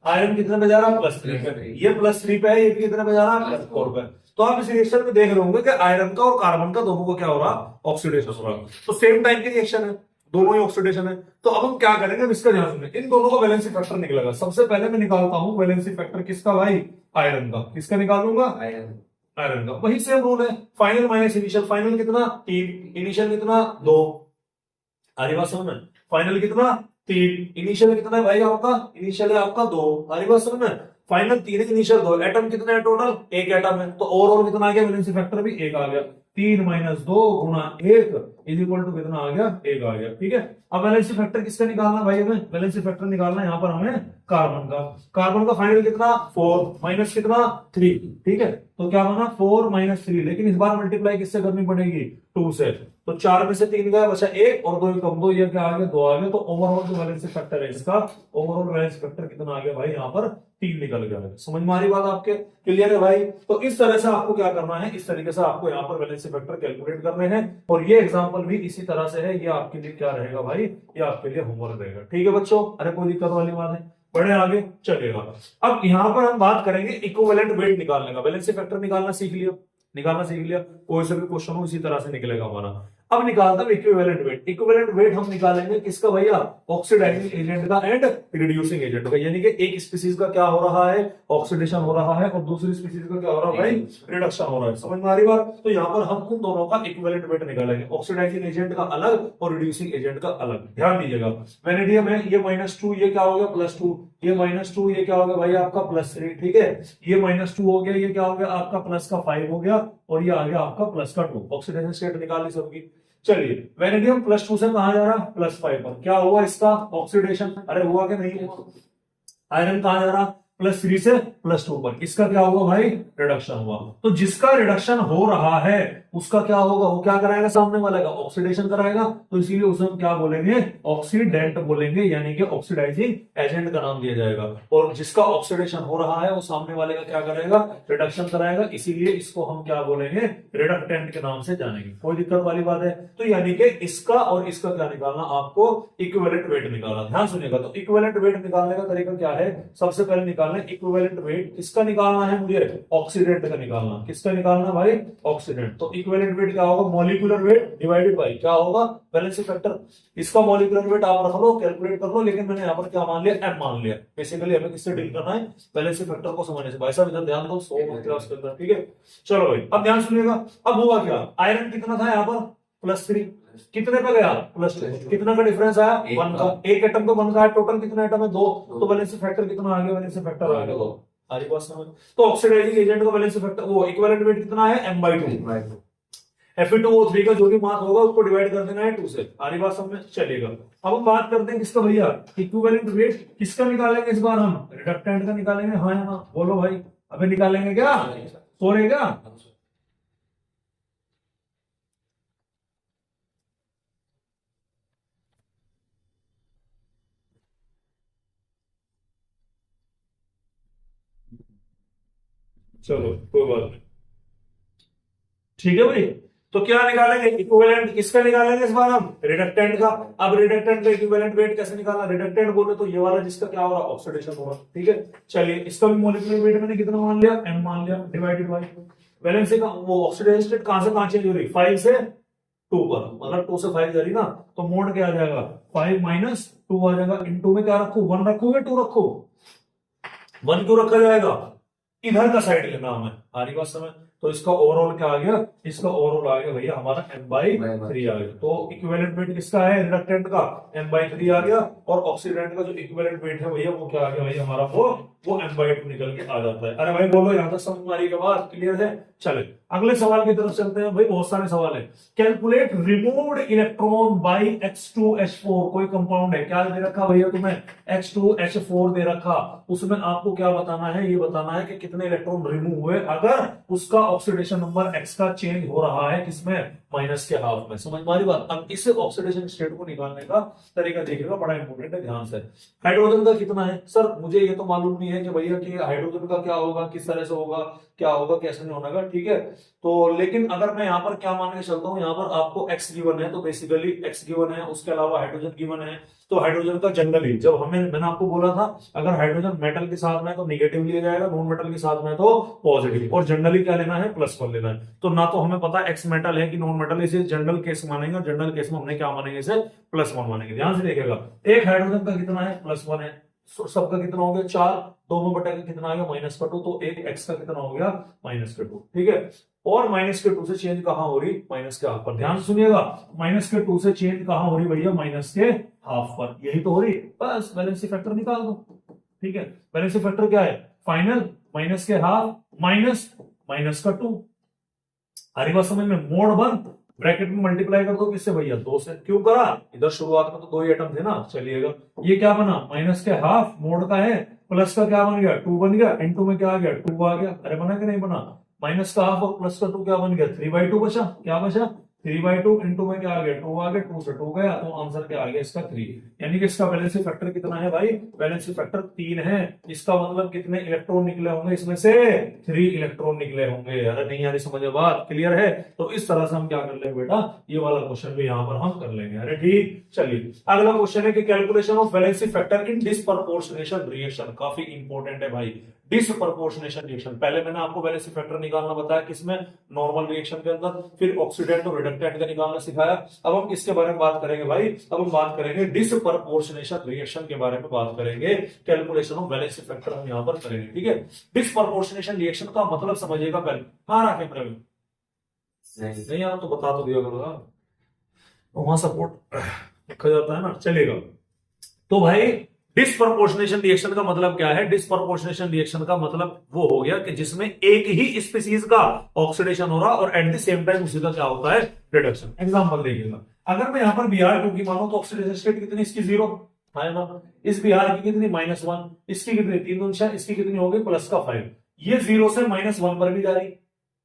आयरन कितने पे जा रहा है, +3 पे, ये +3 पे है, ये कितने पे जा रहा है, +4 पे। तो आप इस रिएक्शन में देख रहे होंगे कि आयरन का और कार्बन का दोनों को क्या हो रहा, ऑक्सीडेशन हो रहा है, तो सेम टाइम की रिएक्शन है, दोनों ही ऑक्सीडेशन है। तो अब हम क्या करेंगे, अब इसका ध्यान सुनिए, इन दोनों का वैलेंसी फैक्टर निकलेगा। सबसे पहले मैं निकालता हूं वैलेंसी फैक्टर किसका भाई, आयरन का, किसका निकालूंगा, आयरन का। वही सेम रूल है, फाइनल माइनस इनिशियल, फाइनल कितना 3, इनिशियल कितना 2, आरी बात समझ में, फाइनल कितना 3, इनिशियल कितना है भाई आपका, इनिशियल है आपका 2, आरी बात समझ में, फाइनल 3 इनिशियल 2, एटम कितने हैं टोटल, एक एटम है, तो ओवरऑल कितना आ गया, वैलेंसी फैक्टर भी 1 आ गया, 3 - 2 × 1 इज इक्वल टू कितना आ गया, 1 आ गया। ठीक है, अब वैलेंसी फैक्टर किसका निकालना भाई, हमें वैलेंसी फैक्टर निकालना है यहाँ पर हमें कार्बन का। कार्बन का फाइनल कितना 4 माइनस कितना 3, ठीक है, तो क्या बना 4 - 3, लेकिन इस बार मल्टीप्लाई किससे करनी पड़ेगी, 2 से, तो 4 में से 3 गया, बचा 1 और 2 कम 2, ये क्या आ गया 2 आ गया। तो ओवरऑल जो वैलेंसी फैक्टर है इसका, ओवरऑल वैलेंसी फैक्टर कितना आ गया भाई, यहाँ पर 3 निकल गया। समझ में आ रही बात आपके, क्लियर है भाई। तो इस तरह से आपको क्या करना है, इस तरीके से आपको यहाँ पर वैलेंसी फैक्टर कैलकुलेट करने हैं, और ये एग्जांपल भी इसी तरह से है, ये आपके लिए क्या रहेगा भाई, ये आपके लिए होमवर्क रहेगा। ठीक है बच्चों, अरे कोई दिक्कत वाली बात है, बढ़े आगे चलेगा। अब यहाँ पर हम बात करेंगे इक्विवेलेंट वेट निकालने का। वैलेंसी फैक्टर निकालना सीख लिया, कोई से भी क्वेश्चन हो इसी तरह से निकलेगा हमारा। अब निकालता हूं इक्विवेलेंट वेट। इक्विवेलेंट वेट हम निकालेंगे किसका भैया, ऑक्सीडाइजिंग एजेंट का एंड रिड्यूसिंग एजेंट का, यानी कि एक स्पीसीज का क्या हो रहा है, ऑक्सीडेशन हो रहा है, और दूसरी स्पीसीज का क्या हो रहा है भाई, रिडक्शन हो रहा है। समझ में आ रही बात। तो यहाँ पर हम उन दोनों का इक्विवेलेंट वेट निकालेंगे, ऑक्सीडाइजिंग एजेंट का अलग और रिड्यूसिंग एजेंट का अलग। ध्यान दीजिएगा, वैनेडियम है, ये -2, ये क्या हो गया +2, ये -2, ये क्या हो गया भाई आपका +3, ठीक है, ये -2 हो गया, ये क्या हो गया आपका +5 हो गया, और ये आ गया आपका +2। ऑक्सीडेशन स्टेट निकाल ली सबकी। चलिए, वैनेडियम +2 से कहां जा रहा, +5 पर, क्या हुआ इसका ऑक्सीडेशन, अरे हुआ कि नहीं हुआ। आयरन कहां जा रहा, +3 से +2 पर, इसका क्या हुआ भाई, रिडक्शन हुआ। तो जिसका रिडक्शन हो रहा है उसका क्या होगा, वो क्या कराएगा, सामने वाले का ऑक्सीडेशन कराएगा, तो इसीलिए उसे हम क्या बोलेंगे, ऑक्सीडेंट बोलेंगे, यानी कि ऑक्सीडाइजिंग एजेंट का नाम दिया जाएगा। और जिसका ऑक्सीडेशन हो रहा है वो सामने वाले का क्या करेगा, रिडक्शन कराएगा, इसीलिए इसको हम क्या बोलेंगे, रिडक्टेंट के नाम से जानेंगे। कोई दिक्कत वाली बात है। तो यानी कि इसका और इसका क्या निकालना, आपको इक्विवेलेंट वेट निकालना। ध्यान सुनिएगा, तो इक्विवेलेंट वेट निकालने का तरीका क्या है, सबसे पहले निकालना इक्विवेलेंट वेट, किसका निकालना है मुझे, ऑक्सीडेंट का निकालना। किसका निकालना भाई, ऑक्सीडेंट। तो इक्विवेलेंट वेट क्या होगा, मॉलिक्यूलर वेट डिवाइडेड बाय क्या होगा, वैलेंसी फैक्टर। इसका मॉलिक्यूलर वेट आप रख लो, कैलकुलेट कर लो, लेकिन मैंने यहाँ पर क्या मान लिया, m मान लिया। बेसिकली हमें किससे डील करना है, वैलेंसी फैक्टर को समझने से। भाई साहब इधर ध्यान दो, 100 क्लास के अंदर, ठीक है। चलो भाई, अब ध्यान सुनिएगा, अब हुआ क्या, आयरन कितना था यहाँ पर +3, कितने पे गया +2, कितना का डिफरेंस आया 1 का, एक एटम तो 1 का है, टोटल कितना एटम है 2, तो वैलेंसी फैक्टर कितना आ गया, वैलेंसी फैक्टर आ गया 2। आरी बात समझ। तो ऑक्सीडाइजिंग एजेंट का वैलेंसी फैक्टर वो इक्विवेलेंट वेट कितना है m/2, Fe2O3 का जो भी मास होगा उसको डिवाइड कर देना है 2 से। आरी बात समझ में चलेगा। अब हम बात करते हैं किसका भैया, इक्विवेलेंट वेट किसका निकालेंगे इस बार हम, रिडक्टेंट का निकालेंगे। हाँ या ना बोलो भाई, अबे निकालेंगे क्या, सो रहे क्या? चलो कोई बात नहीं, ठीक है भाई। तो क्या निकालेंगे, इक्विवेलेंट किसका निकालेंगे इस बार हम, रिडक्टेंट का। अब रिडक्टेंट का इक्विवेलेंट वेट कैसे निकालना, रिडक्टेंट बोले तो ये वाला जिसका क्या हो रहा है, ऑक्सीडेशन हो रहा है, ठीक है। चलिए इसका भी मॉलिक्यूलर वेट मैंने कितना मान लिया, m मान लिया, डिवाइडेड बाय वैलेंसी का वो ऑक्सीडेशन स्टेट कहां से कहां चेंज हो रही, 5 से 2 पर, मतलब 2 से 5 जा रही ना, तो मोड क्या आ जाएगा 5 माइनस 2 आ जाएगा। इनटू में क्या रखू, 1 रखोगे 2 रखो, 1 क्यों रखा जाएगा, इधर का साइड लेना हमें। आरी बात समझ। तो इसका ओवरऑल क्या आ गया, इसका ओवरऑल आ गया भैया हमारा m/3 आ गया। तो इक्विवेलेंट वेट किसका है, रिडक्टेंट का m/3 आ गया, और ऑक्सीडेंट का जो इक्विवेलेंट वेट है भैया वो क्या आ गया भैया हमारा, वो m/2 निकल के आ जाता है। अरे भाई बोलो यहां तक समझ आ रही के बाद, क्लियर है। चले अगले सवाल की तरफ चलते हैं भाई, बहुत सारे सवाल है। Calculate removed electron by H2H4, कोई कंपाउंड है, क्या दे रखा भैया तुम्हें, H2H4 दे रखा, उसमें आपको क्या बताना है, ये बताना है कि कितने इलेक्ट्रॉन रिमूव हुए अगर उसका ऑक्सीडेशन नंबर X का चेंज हो रहा है किसमें, माइनस के हाफ में। समझ मारी बात। अब इस ऑक्सीडेशन स्टेट को निकालने का तरीका देखिएगा, बड़ा इंपॉर्टेंट है, ध्यान से। हाइड्रोजन का कितना है सर, मुझे ये तो मालूम नहीं है कि भैया कि हाइड्रोजन का क्या होगा, किस तरह से होगा, क्या होगा कैसे नहीं होगा, ठीक है। तो लेकिन अगर मैं यहाँ पर क्या मान के चलता हूँ, यहाँ पर आपको X गिवन है, तो बेसिकली X गिवन है, उसके अलावा हाइड्रोजन गिवन है। तो हाइड्रोजन का जनरली जब मैंने आपको बोला था अगर हाइड्रोजन मेटल के साथ में है तो निगेटिव लिया जाएगा, नॉन मेटल के साथ में तो पॉजिटिव, और जनरली क्या लेना है, +1 लेना है। तो ना तो हमें पता X मेटल है कि नॉन मेटल, इसे जनरल केस मानेंगे, और जनरल केस में हमने क्या मानेंगे, इसे +1 मानेंगे। ध्यान से देखिएगा, एक हाइड्रोजन का कितना है, +1 है, सबका कितना हो गया 4, 2 में बटा का कितना आ गया -2, तो एक X का कितना हो गया -2, ठीक है। और -2 से चेंज कहां हो रही, माइनस के हाफ पर। ध्यान सुनिएगा, -2 से चेंज कहां हो रही भैया, माइनस के हाफ पर, यही तो हो रही। बस वैलेंसी फैक्टर निकाल दो, ठीक है। वैलेंसी फैक्टर क्या है, फाइनल माइनस के हाफ माइनस -2। हरी बात समझ में, मोड 1 ब्रैकेट में मल्टीप्लाई कर दो किससे भैया, 2 से। क्यों करा, इधर शुरुआत में तो 2 ही एटम थे ना। चलिएगा ये क्या बना, माइनस के हाफ, मोड का है, प्लस का क्या बन गया 2 बन गया, इनटू में क्या आ गया 2 आ गया। अरे बना कि नहीं बना, माइनस का हाफ और प्लस का 2 क्या बन गया 3/2 बचा, क्या बचा 3/2, इनटू में क्या आ गया 2 आ गया, 2 से 2 गया, तो आंसर क्या आ गया इसका 3। यानी कि इसका वैलेंसी फैक्टर कितना है भाई, वैलेंसी फैक्टर 3 है। इसका मतलब कितने इलेक्ट्रॉन निकले होंगे, इसमें से 3 इलेक्ट्रॉन निकले होंगे। अरे नहीं यानी समझ बात, क्लियर है। तो इस तरह से हम क्या कर लेंगे बेटा, ये वाला क्वेश्चन भी यहाँ पर हम कर लेंगे। अरे ठीक, चलिए अगला क्वेश्चन है कि calculation of valency factor in disproportionation reaction, काफी इंपॉर्टेंट है भाई। डिसप्रपोर्शनेशन रिएक्शन, पहले मैंने आपको वैलेंसी फैक्टर निकालना बताया किसमें, नॉर्मल रिएक्शन के अंदर, फिर ऑक्सीडेंट और रिडक्टेंट का निकालना सिखाया। अब हम किसके बारे में बात करेंगे भाई, अब हम बात करेंगे डिसप्रपोर्शनेशन रिएक्शन के बारे में बात करेंगे। कैलकुलेशन ऑफ वैलेंसी फैक्टर हम यहां पर करेंगे, ठीक है। डिसप्रपोर्शनेशन रिएक्शन का मतलब समझिएगा पहले। हाँ रहा कैमरे में नहीं यार, तो बता तो दिया करूंगा, वहां सपोर्ट लिखा जाता है ना। चलेगा, तो भाई डिस्प्रपोर्शनेशन रिएक्शन का मतलब क्या है, डिस्प्रपोर्शनेशन रिएक्शन का मतलब वो हो गया कि जिसमें एक ही स्पीसीज का ऑक्सीडेशन हो रहा और एट द सेम टाइम उसी का क्या होता है, रिडक्शन। एग्जांपल देखिएगा, अगर मैं यहां पर Br2 की मानो तो ऑक्सीडेशन स्टेट कितनी, इसकी 0 है ना, इस Br की कितनी -1, इसकी कितनी 3 दूनी 4, इसकी कितनी हो गई +5। ये 0 से -1 पर भी जा रही,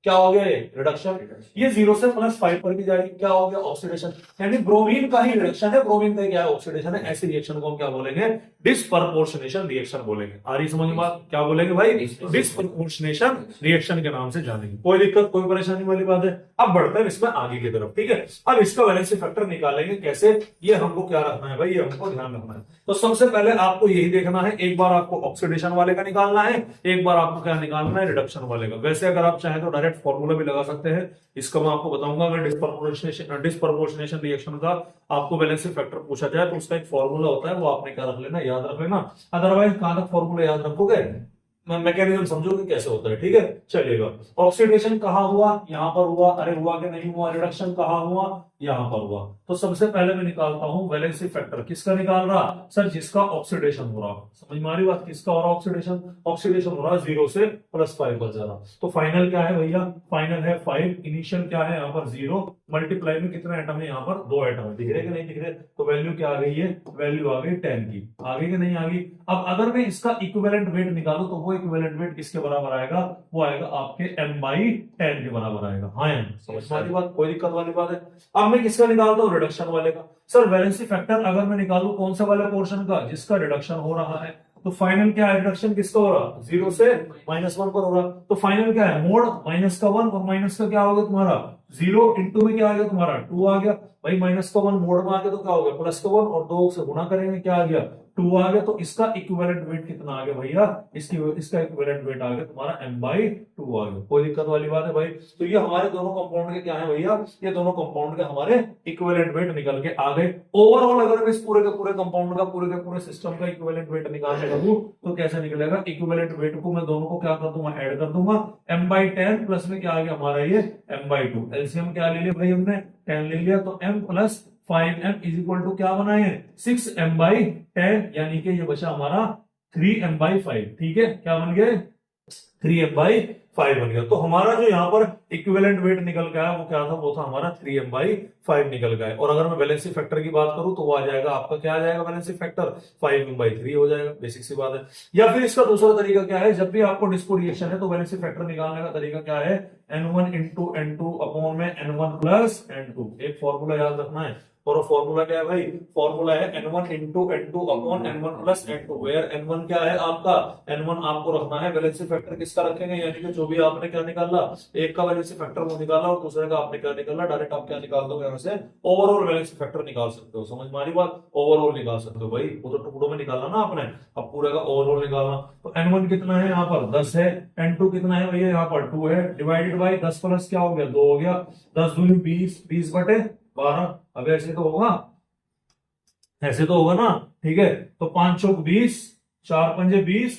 क्या हो गया ये रिडक्शन। ये 0 से +5 पर भी जा रही, क्या हो गया ऑक्सीडेशन। यानी ब्रोमीन का ही रिडक्शन है, ब्रोमीन का क्या है ऑक्सीडेशन है। ऐसे रिएक्शन को हम क्या बोलेंगे, डिसप्रपोर्शनेशन रिएक्शन बोलेंगे। आ रही समझ में बात, क्या बोलेंगे भाई, डिसप्रपोर्शनेशन रिएक्शन के नाम से जानेंगे। कोई दिक्कत कोई परेशानी वाली बात है। अब बढ़ते हैं इसमें आगे की तरफ, ठीक है। अब इसका वैलेंसी फैक्टर निकालेंगे कैसे, ये हमको क्या रखना है भाई, ये हमको ध्यान रखना है। तो सबसे पहले आपको यही देखना है, एक बार आपको ऑक्सीडेशन वाले का निकालना है, एक बार आपको क्या निकालना है, रिडक्शन वाले का। वैसे अगर आप चाहें तो डायरेक्ट फॉर्मूला भी लगा सकते हैं, इसका मैं आपको बताऊंगा। अगर डिस्प्रपोर्शनेशन रिएक्शन का आपको वैलेंसी फैक्टर पूछा जाए तो उसका एक फॉर्मूला होता है, वो आपने क्या रख लेना, याद रख लेना। अदरवाइज कहां तक फॉर्मूला याद रखोगे, मैकेनिज्म समझो कि कैसे होता है, ठीक है। चलिएगा, ऑक्सीडेशन कहाँ हुआ, यहाँ पर हुआ, अरे हुआ कि नहीं हुआ, रिडक्शन कहाँ हुआ, यहाँ पर हुआ। तो सबसे पहले मैं निकालता हूं वैलेंसी फैक्टर, किसका निकाल रहा सर, जिसका ऑक्सीडेशन हो रहा, समझ में आ रही बात, किसका हो रहा ऑक्सीडेशन, ऑक्सीडेशन हो रहा 0 से +5 पर जा रहा। तो फाइनल क्या है भैया, फाइनल है 5, इनिशियल क्या है यहाँ पर 0, मल्टीप्लाई में कितने एटम है, यहाँ पर 2 एटम है, दिख रहे कि नहीं दिख रहे, तो वैल्यू क्या आ गई है, वैल्यू आ गई 10 की, आगे कि नहीं आ गई। अब अगर मैं इसका इक्विवेलेंट वेट निकालूं तो वो इक्विवेलेंट वेट किसके बराबर आएगा, वो आएगा आपके m/10 के बराबर आएगा। हाँ यार, समझ में आ रही बात, कोई दिक्कत वाली बात है। अब मैं किसका निकालता हूँ, रिडक्शन वाले का। सर वैलेंसी फैक्टर अगर मैं निकालूं कौन सा वाले पोर्शन का, जिसका रिडक्शन हो रहा है, तो फाइनल क्या है, रिडक्शन किसका हो रहा, 0 से -1 पर हो रहा। तो फाइनल क्या है, मोड -1 और माइनस का क्या होगा तुम्हारा 0, इंटू में क्या आ गया तुम्हारा 2 आ गया भाई, -1 मोड में आ गया तो क्या हो गया +1 और 2 से गुणा करेंगे क्या आ गया 2 आ गया। तो इसका इक्विवेलेंट वेट कितना आ गया भैया, इसका इक्विवेलेंट वेट आ गया तुम्हारा m/2 आ गया। कोई दिक्कत वाली बात है भाई। तो ये हमारे दोनों कंपाउंड के क्या है भैया, ये दोनों कंपाउंड के हमारे इक्विवेलेंट वेट निकल के आ गए। ओवरऑल अगर मैं इस पूरे के पूरे कंपाउंड का, पूरे के पूरे सिस्टम का इक्विवेलेंट वेट निकालने लगूं तो कैसे निकलेगा, इक्विवेलेंट वेट को मैं दोनों को क्या कर दूंगा, ऐड कर दूंगा, m/10 प्लस में क्या आ गया हमारा ये m/2, एलसीएम क्या ले लिया भाई हमने 10 ले लिया, तो m + 5m is equal to क्या बनाए 6m/10, यानी कि ये बचा हमारा 3m/5, ठीक है, क्या बन गए 3m/5 बन गया। तो हमारा जो यहाँ पर इक्विवेलेंट वेट निकल गया वो क्या था, वो था हमारा 3m/5 निकल गया। और अगर मैं वैलेंसी फैक्टर की बात करूं तो वो आ जाएगा आपका, क्या आ जाएगा वैलेंसी फैक्टर 5m/3 हो जाएगा, बेसिक सी बात है। या फिर इसका दूसरा तरीका क्या है, जब भी आपको डिस्को रिएक्शन है तो वैलेंसी फैक्टर निकालने का तरीका क्या है, n1 × n2 अपॉन में n1 + n2, एक फॉर्मूला याद रखना है। और वो फॉर्मूला क्या है भाई, फॉर्मूला है n1 × n2 upon n1 + n2, where n1 क्या है आपका, n1 आपको रखना है वैलेंसी फैक्टर किसका रखेंगे, यानी कि जो भी आपने क्या निकाला, एक का वैलेंसी फैक्टर वो निकाला और दूसरे का आपने क्या निकाला, डायरेक्ट आप क्या निकाल दो यहाँ से, ओवरऑल वैलेंसी फैक्टर निकाल सकते हो। समझ में आ रही बात, ओवरऑल निकाल सकते हो भाई, वो तो टुकड़ों में निकालना ना आपने, अब पूरे का ओवरऑल निकालना। तो n1 कितना है यहाँ पर 10 है, n2 कितना है भैया यहाँ पर 2 है, डिवाइडेड बाई 10 प्लस क्या हो गया 2 हो गया, 10 दूनी 20, 20/12। अब ऐसे तो होगा, ऐसे तो होगा ना, ठीक है। तो 5 चौक 20, 4 पंजे 20,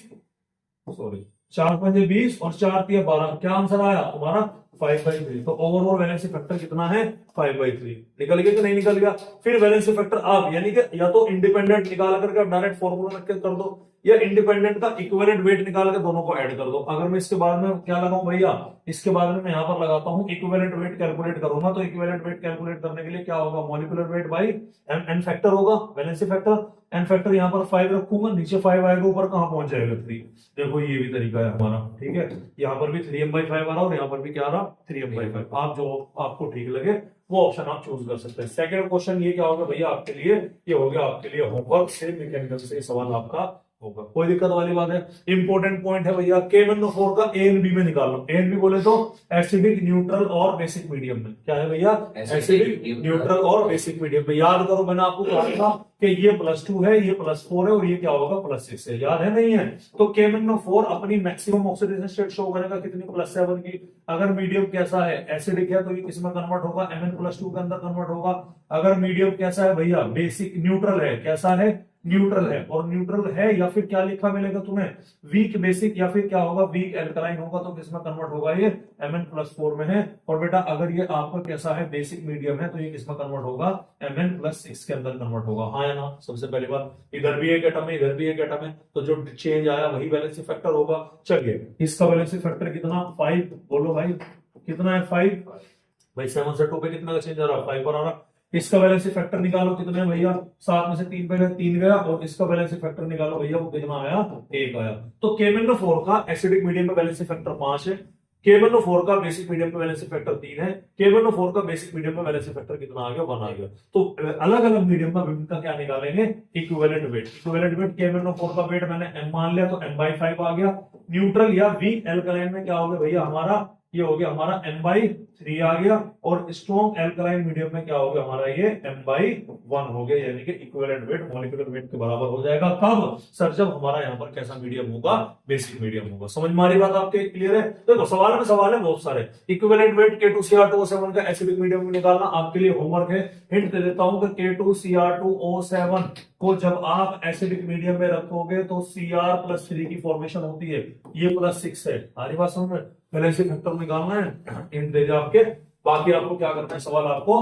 सॉरी 4 पंजे 20 और 4 तिया 12, क्या आंसर आया तुम्हारा 5/3। तो ओवरऑल वैलेंसी फैक्टर कितना है 5/3, निकल गया कि नहीं निकल गया। फिर वैलेंसी फैक्टर आप यानी कि या तो इंडिपेंडेंट निकाल करके आप डायरेक्ट फॉर्मूला रख के कर दो, या इंडिपेंडेंट का इक्विवेलेंट वेट निकाल के दोनों को ऐड कर दो। अगर मैं इसके बाद में क्या लगाऊं भैया, इसके बाद में मैं यहाँ पर लगाता हूँ इक्विवेलेंट वेट कैलकुलेट करूंगा, तो इक्विवेलेंट वेट कैलकुलेट करने के लिए क्या होगा, molecular weight by N factor होगा, वैलेंसी फैक्टर एन फैक्टर यहाँ पर 5 रखूंगा, नीचे 5 आएगा, ऊपर कहाँ पहुंच जाएगा 3। देखो ये भी तरीका है हमारा, ठीक है, यहाँ पर भी 3m/5 आ रहा और यहाँ पर भी क्या आ रहा 3m/5। आप जो आपको ठीक लगे वो ऑप्शन आप चूज कर सकते हैं। सेकंड क्वेश्चन ये क्या होगा भैया आपके लिए, ये हो गया आपके लिए होमवर्क से, मैकेनिकल से सवाल आपका होगा, कोई दिक्कत वाली बात है। इंपॉर्टेंट पॉइंट है भैया, KMnO4 का A and B में निकाल लो। A and B बोले तो एसिडिक, न्यूट्रल और बेसिक मीडियम में, क्या है भैया एसिडिक, न्यूट्रल और बेसिक मीडियम में। याद करो मैंने आपको कहा था कि ये +2 है, ये +4 है और ये क्या होगा +6 है, याद है नहीं है। तो KMnO4 अपनी मैक्सिमम ऑक्सीडेशन स्टेट शो करेगा कितनी, +7 की। अगर मीडियम कैसा है एसिडिक है तो ये किसमें कन्वर्ट होगा, Mn+2 के अंदर कन्वर्ट होगा। अगर मीडियम कैसा है भैया बेसिक, न्यूट्रल है, कैसा है न्यूट्रल है, और न्यूट्रल है या फिर क्या लिखा मिलेगा तुम्हें वीक बेसिक, या फिर क्या होगा वीक एल्कलाइन होगा, तो किसमें कन्वर्ट होगा ये Mn+4 में है। और बेटा अगर ये आपका कैसा है बेसिक मीडियम है तो ये किसमें कन्वर्ट होगा Mn+6 के अंदर कन्वर्ट होगा। हाँ है ना, सबसे पहली बात इधर भी एक एटम है, इधर भी एक एटम है, तो जो चेंज आया वही वैलेंसी फैक्टर होगा। चलिए इसका वैलेंसी फैक्टर कितना 5, बोलो भाई कितना है 5 भाई, 7 से 2 पे कितना का चेंज आ रहा है 5 पर आ रहा। इसका वैलेंसी फैक्टर निकालो कितने है भैया, 7 में से 3 पे 3 गया, और इसका वैलेंसी फैक्टर निकालो भैया वो कितना आया 1 आया। तो KMnO4 का एसिडिक मीडियम में वैलेंसी फैक्टर 5 है, KMnO4 का बेसिक मीडियम में वैलेंसी फैक्टर 3 है, KMnO4 का बेसिक मीडियम में वैलेंसी फैक्टर कितना आ गया 1 आ गया। तो अलग अलग मीडियम का विभिन्न का क्या निकालेंगे equivalent weight. Equivalent weight KMnO4 का वेट मैंने m मान लिया तो m/5 आ गया। न्यूट्रल या वीक एल्कलाइन में क्या हो गया भैया हमारा ये हो गया हमारा n/3 आ गया, और स्ट्रॉन्ग एल्कलाइन मीडियम में क्या हो गया हमारा ये m/1 हो गया, यानी कि इक्विवेलेंट वेट मॉलिक्यूलर वेट के बराबर हो जाएगा। कब सर? जब हमारा यहाँ पर कैसा मीडियम होगा? बेसिक मीडियम होगा। समझ में आ रही बात आपके? क्लियर है? देखो सवाल में सवाल है बहुत सारे। इक्विवेलेंट वेट K2Cr2O7 का एसिडिक मीडियम निकालना आपके लिए होमवर्क है। हिंट दे देता हूं कि K2Cr2O7 को जब आप एसिडिक मीडियम में रखोगे तो Cr+3 की फॉर्मेशन होती है, ये +6 है। सारी बात समझ में? पहले से फैक्टर निकालना है, हिंट दे दिया आपके। बाकी आपको क्या करना है, सवाल आपको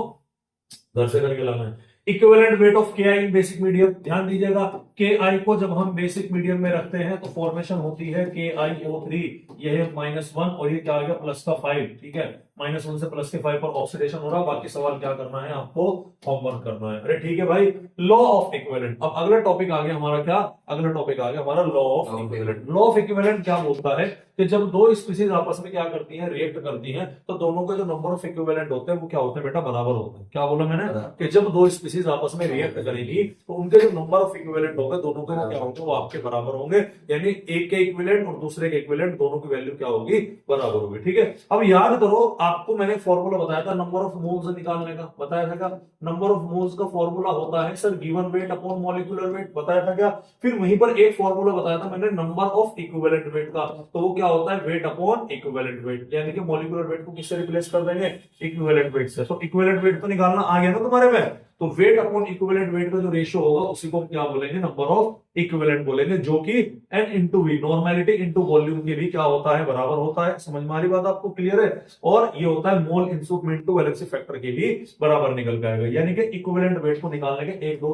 घर से करके लाना है। Equivalent weight of Ki in basic medium, ध्यान दीजिएगा Ki को जब हम बेसिक मीडियम में रखते हैं तो फॉर्मेशन होती है KiO3, ये है -1 और ये क्या आ गया +5, ठीक है। -1 से +5 पर ऑक्सीडेशन हो रहा है। बाकी सवाल क्या करना है आपको? होमवर्क करना है। अरे ठीक है भाई। लॉ ऑफ इक्विवेलेंट, अब अगला टॉपिक आ गया हमारा, क्या अगला टॉपिक आ गया हमारा? Law of equivalent. Law of equivalent क्या बोलता है कि जब दो स्पीशीज आपस में क्या करती हैं, रिएक्ट करती हैं, तो दोनों के जो नंबर ऑफ इक्विवेलेंट होते हैं वो क्या होते हैं बेटा? बराबर होते हैं। क्या बोला मैंने? कि जब दो स्पीशीज आपस में रिएक्ट करेगी तो उनके जो नंबर ऑफ इक्विवेलेंट होंगे दोनों के, वो क्या होंगे? वो आपके बराबर होंगे, यानी एक के इक्विवेलेंट और दूसरे के इक्विवेलेंट दोनों की वैल्यू क्या होगी? बराबर होगी। ठीक है। अब याद करो, आपको मैंने फॉर्मूला बताया था नंबर ऑफ मोल्स निकालने का, बताया था क्या? नंबर ऑफ मोल्स का फॉर्मूला होता है sir given weight upon molecular weight, बताया था क्या? फिर वहीं पर एक फॉर्मूला बताया था मैंने नंबर ऑफ इक्विवेलेंट वेट का, तो वो क्या होता है? वेट अपॉन इक्विवेलेंट वेट, यानी कि मॉलिक्यूलर वेट को किससे रिप्लेस कर देंगे? इक्विवेलेंट वेट से। तो इक्विवेलेंट वेट तो निकालना आ गया ना तुम्हारे में? तो वेट अपॉन इक्विवेलेंट वेट का जो रेशियो होगा उसी को हम क्या बोलेंगे? नंबर ऑफ इक्विवेलेंट बोलेंगे, जो कि n into V, normality into volume के भी क्या होता है? बराबर होता है। समझ में आ रही बात आपको? क्लियर है? और ये होता है मोल इंटू वैलेंसी फैक्टर के भी बराबर निकल जाएगा, यानी कि इक्विवेलेंट वेट को निकालने के 1 2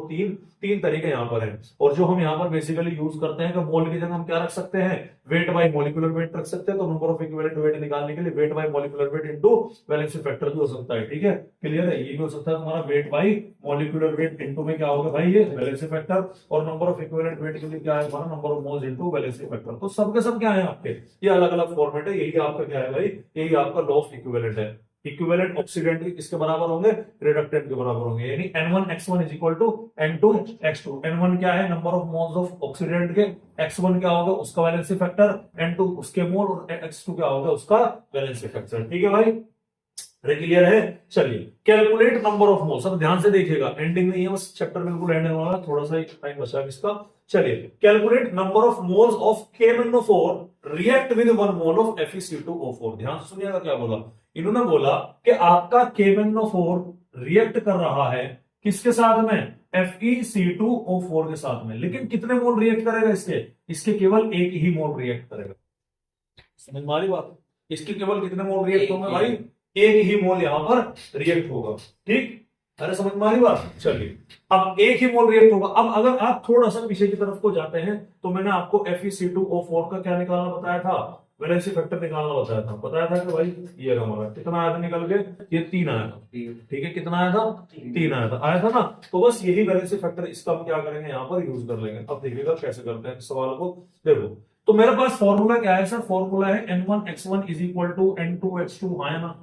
3 तरीके यहाँ पर हैं। और जो हम यहाँ पर बेसिकली यूज करते हैं कि मोल की जगह हम क्या रख सकते हैं? वेट बाय मॉलिक्यूलर वेट रख सकते हैं। तो नंबर ऑफ इक्विवेलेंट वेट निकालने के लिए weight by molecular weight into valency factor भी हो सकता है। ठीक है, क्लियर है? ये भी हो सकता है तुम्हारा weight by molecular weight into में क्या होगा भाई? ये वैलेंसी फैक्टर। और नंबर ऑफ इक्विवेलेंट वेट के लिए क्या है हमारा? Number of moles into valency factor. तो सबके सब क्या है आपके? ये अलग अलग फॉर्मेट है। यही आपका क्या है भाई? यही आपका लॉ ऑफ इक्विवेलेंट है। इक्विवेलेंट ऑक्सीडेंट किसके बराबर होंगे? रिडक्टेंट के बराबर होंगे, यानी N1X1 is equal to N2X2। N1 क्या है? Number of moles of oxidant के, X1 क्या होगा? उसका वैलेंसी फैक्टर, N2 उसके मोल, और X2 क्या होगा? उसका वैलेंसी फैक्टर। ठीक है भाई, क्लियर है? चलिए, कैलकुलेट नंबर ऑफ मोल्स। अब ध्यान से देखिएगा, एंडिंग में ये बस चैप्टर बिल्कुल एंड होने वाला, थोड़ा सा टाइम बचा है इसका। चलिए, calculate number of moles of KMnO4 react with 1 mole of FeC2O4। ध्यान से सुनिएगा क्या बोला इन्होंने। बोला कि आपका KMnO4 रिएक्ट कर रहा है किसके साथ में? FeC2O4 के साथ में। लेकिन कितने मोल रिएक्ट करेगा इसके केवल एक ही मोल रिएक्ट करेगा। समझ में आ रही बात? इसके केवल कितने मोल रिएक्ट होंगे भाई? एक ही मोल यहां पर रिएक्ट होगा। ठीक, अरे समझ में आ रही बात? चलिए, अब एक ही मोल रिएक्ट होगा। अब अगर आप थोड़ा सा पीछे की तरफ को जाते हैं तो मैंने आपको FeC2O4 का क्या निकालना बताया था? वैलेंसी फैक्टर निकालना बताया था कि भाई ये हमारा कितना आया था निकल के? ये 3 आया था। ठीक है, कितना आया था? 3 आया था ना। तो बस यही वैलेंसी फैक्टर, इसका हम क्या करेंगे यहाँ पर? यूज कर लेंगे। अब देखिएगा कैसे करते हैं सवाल को। देखो, तो मेरे पास फॉर्मूला क्या है सर? फॉर्मूला है N1X1 is equal to N2X2, है ना।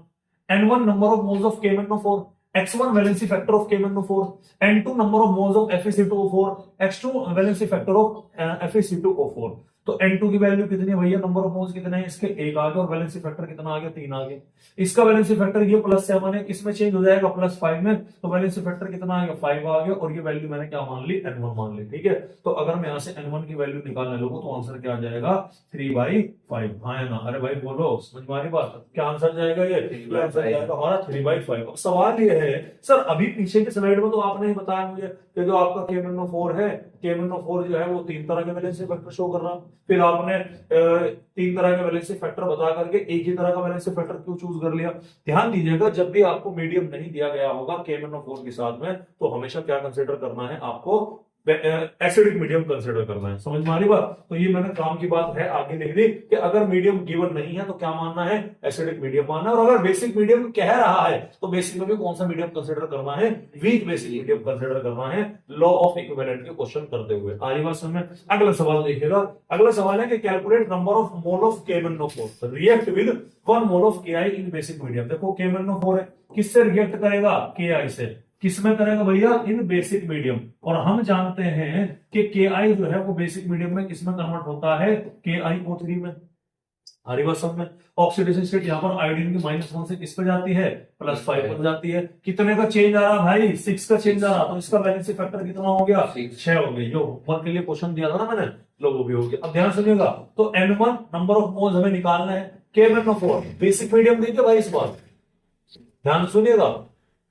N1 number of moles of KMnO4, X1 valency factor of KMnO4, N2 number of moles of FeC2O4, X2 valency factor of FeC2O4। तो N2 की value कितनी है भैया? Number of moles कितने हैं इसके? 1 आ गया। और वैलेंसी फैक्टर कितना आ गया? 3 आ गया। इसका वैलेंसी फैक्टर ये +7 है, इसमें चेंज हो जाएगा +5 में, तो वैलेंसी फैक्टर कितना आ गया? 5 आ गया। और ये वैल्यू मैंने क्या मान ली? N1 मान ली। ठीक है, तो अगर मैं यहां से N1 की वैल्यू निकालने लगूं तो आंसर क्या आ जाएगा? 3/5, हाँ ना? अरे भाई बोलो, समझ में आ रही बात? क्या आंसर जाएगा? ये आंसर जाएगा हमारा 3/5। अब सवाल ये है सर, अभी पीछे के स्लाइड में तो आपने ही बताया मुझे कि जो आपका KMnO4 है, KMnO4 जो है वो 3 तरह के वैलेंसी फैक्टर शो कर रहा। फिर आपने 3 तरह के वैलेंसी फैक्टर बता करके एक ही तरह का वैलेंसी फैक्टर क्यों चूज कर लिया? ध्यान दीजिएगा, जब भी आपको मीडियम नहीं दिया गया होगा KMnO4 के साथ में, तो हमेशा क्या कंसीडर करना है आपको? एसिडिक मीडियम कंसीडर करना है। समझ में आ रही बात? तो ये मैंने काम की बात है आगे लिख दी कि अगर मीडियम गिवन नहीं है तो क्या मानना है? एसिडिक मीडियम मानना है। और अगर बेसिक मीडियम कह रहा है तो बेसिक में भी कौन सा मीडियम कंसीडर करना है? वीक बेसिक मीडियम कंसीडर करना है, लॉ ऑफ इक्विवेलेंट के क्वेश्चन करते हुए। आ रही बात समझ में? अगला सवाल देखिएगा। अगला सवाल है कि calculate number of mole of KMnO4 react with 1 mole of Ki in basic medium. देखो KMnO4 है, किससे रिएक्ट करेगा? Ki से। किसमें करेगा भैया? इन बेसिक मीडियम। और हम जानते हैं कि Ki जो है वो बेसिक मीडियम में किसमें कन्वर्ट होता है? KiO3 में। आ रही बात समझ में। ऑक्सीडेशन स्टेट यहाँ पर आयोडीन की -1 से किस पे जाती है, +5 पर जाती है। कितने का चेंज आ रहा भाई, 6 का चेंज आ रहा, तो इसका वैलेंसी फैक्टर कितना हो गया, 6 हो गया। जो होमवर्क के लिए क्वेश्चन दिया था ना मैंने, लोगों भी हो गया। अब ध्यान सुनिएगा, तो N1 नंबर ऑफ मोल्स हमें निकालना है, K1O4 बेसिक मीडियम देखिए भाई, इस बार ध्यान सुनिएगा,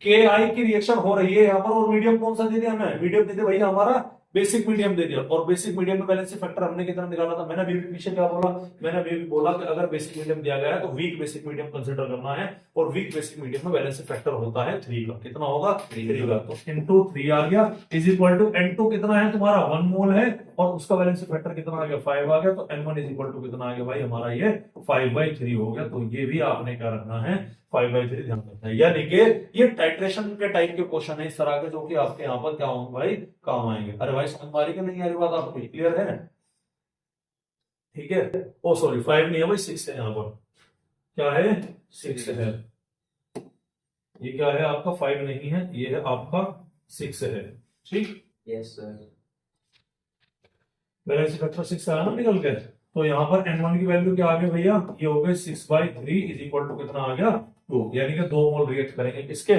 के आई की रिएक्शन हो रही है यहाँ पर, और मीडियम कौन सा दे दिया हमें, मीडियम दे दिया भैया हमारा बेसिक मीडियम दे दिया। और बेसिक मीडियम में बैलेंस फैक्टर हमने कितना निकाला था, मैंने अभी पीछे क्या बोला, मैंने अभी बोला कि अगर बेसिक मीडियम दिया गया है तो वीक बेसिक मीडियम कंसीडर करना है, और वीक बेसिक मीडियम में बैलेंस फैक्टर होता है 3 का। कितना होगा, 3 का। तो into 3 आ गया इज इक्वल टू N2 कितना है तुम्हारा 1 मोल है, और उसका बैलेंस फैक्टर कितना आ गया 5 आ गया। तो N1 इज इक्वल टू कितना आ गया भाई हमारा, ये 5/3 हो गया। तो ये भी आपने क्या रखना है, 5/3 ध्यान रखना है। यानी कि ये टाइट्रेशन के टाइप के क्वेश्चन है इस तरह के, जो कि आपके यहाँ पर क्या होंगे भाई, काम आएंगे। अरे भाई समझ मारी कि नहीं आ रही बात आपको, क्लियर है, ठीक है। ओ सॉरी 5 नहीं है भाई, 6 है यहाँ पर, क्या है 6 है, ये क्या है आपका 5 नहीं है, ये है आपका 6 है, ठीक। Yes sir. बैलेंस फैक्टर 6 आया ना निकल के। तो यहाँ पर N1 की वैल्यू क्या आ गई भैया, ये हो गई 6/3 इज इक्वल टू कितना आ गया 2, यानी कि 2 मोल रिएक्ट करेंगे किसके,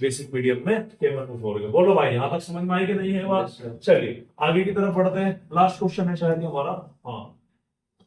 बेसिक मीडियम में K1O4 के। बोलो भाई यहाँ तक समझ में आई कि नहीं है बात। चलिए आगे की तरफ बढ़ते हैं, लास्ट क्वेश्चन है शायद हमारा। हाँ,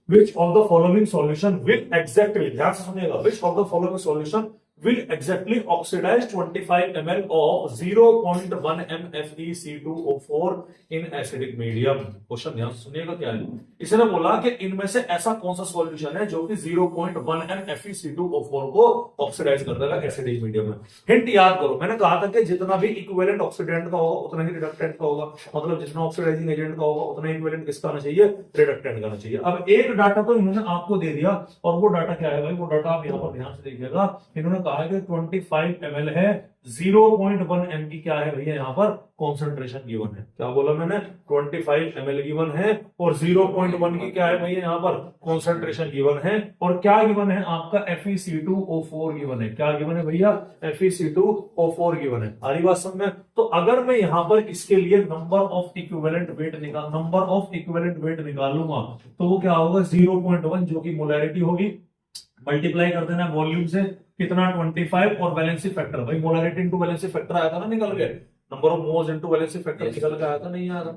which of the following solution will exactly, ध्यान से सुनिएगा, which of the following solution will exactly oxidize 25 ml of 0.1 MFeC2O4 in acidic medium। Question ध्यान से सुनिएगा क्या है, इसने बोला कि इनमें से ऐसा कौन सा सॉल्यूशन है जो कि 0.1 MFeC2O4 को ऑक्सीडाइज कर देगा एसिडिक मीडियम में। हिंट याद करो, मैंने कहा था कि जितना भी इक्विवेलेंट ऑक्सीडेंट का होगा उतना ही रिडक्टेंट का होगा, मतलब जितना ऑक्सीडाइजिंग एजेंट का होगा उतना इक्विवेलेंट किसका आना चाहिए, रिडक्टेंट का आना चाहिए। अब एक डाटा तो इन्होंने आपको दे दिया, और वो डाटा क्या है भाई, वो डाटा आप यहाँ पर ध्यान से देखिएगा। इन्होंने कहा कि 25 ml है, 0.1 m की क्या है भैया यहाँ पर कॉन्सेंट्रेशन गिवन है। क्या बोला मैंने, 25 ml गिवन है, और 0.1 की क्या है भैया यहाँ पर कॉन्सेंट्रेशन गिवन है, और क्या गिवन है आपका FeC2O4 गिवन है। क्या गिवन है भैया, FeC2O4 गिवन है। आ रही बात समझ में। तो अगर मैं यहाँ पर इसके लिए नंबर ऑफ इक्विवेलेंट वेट निकालूंगा तो वो क्या होगा 0.1, जो की मोलैरिटी होगी, मल्टीप्लाई कर देना वॉल्यूम से, कितना 25, और वैलेंसी फैक्टर, भाई मोलैरिटी इनटू वैलेंसी फैक्टर आया था ना निकल के, number of moles into valency factor निकल के आया था, नहीं आया था,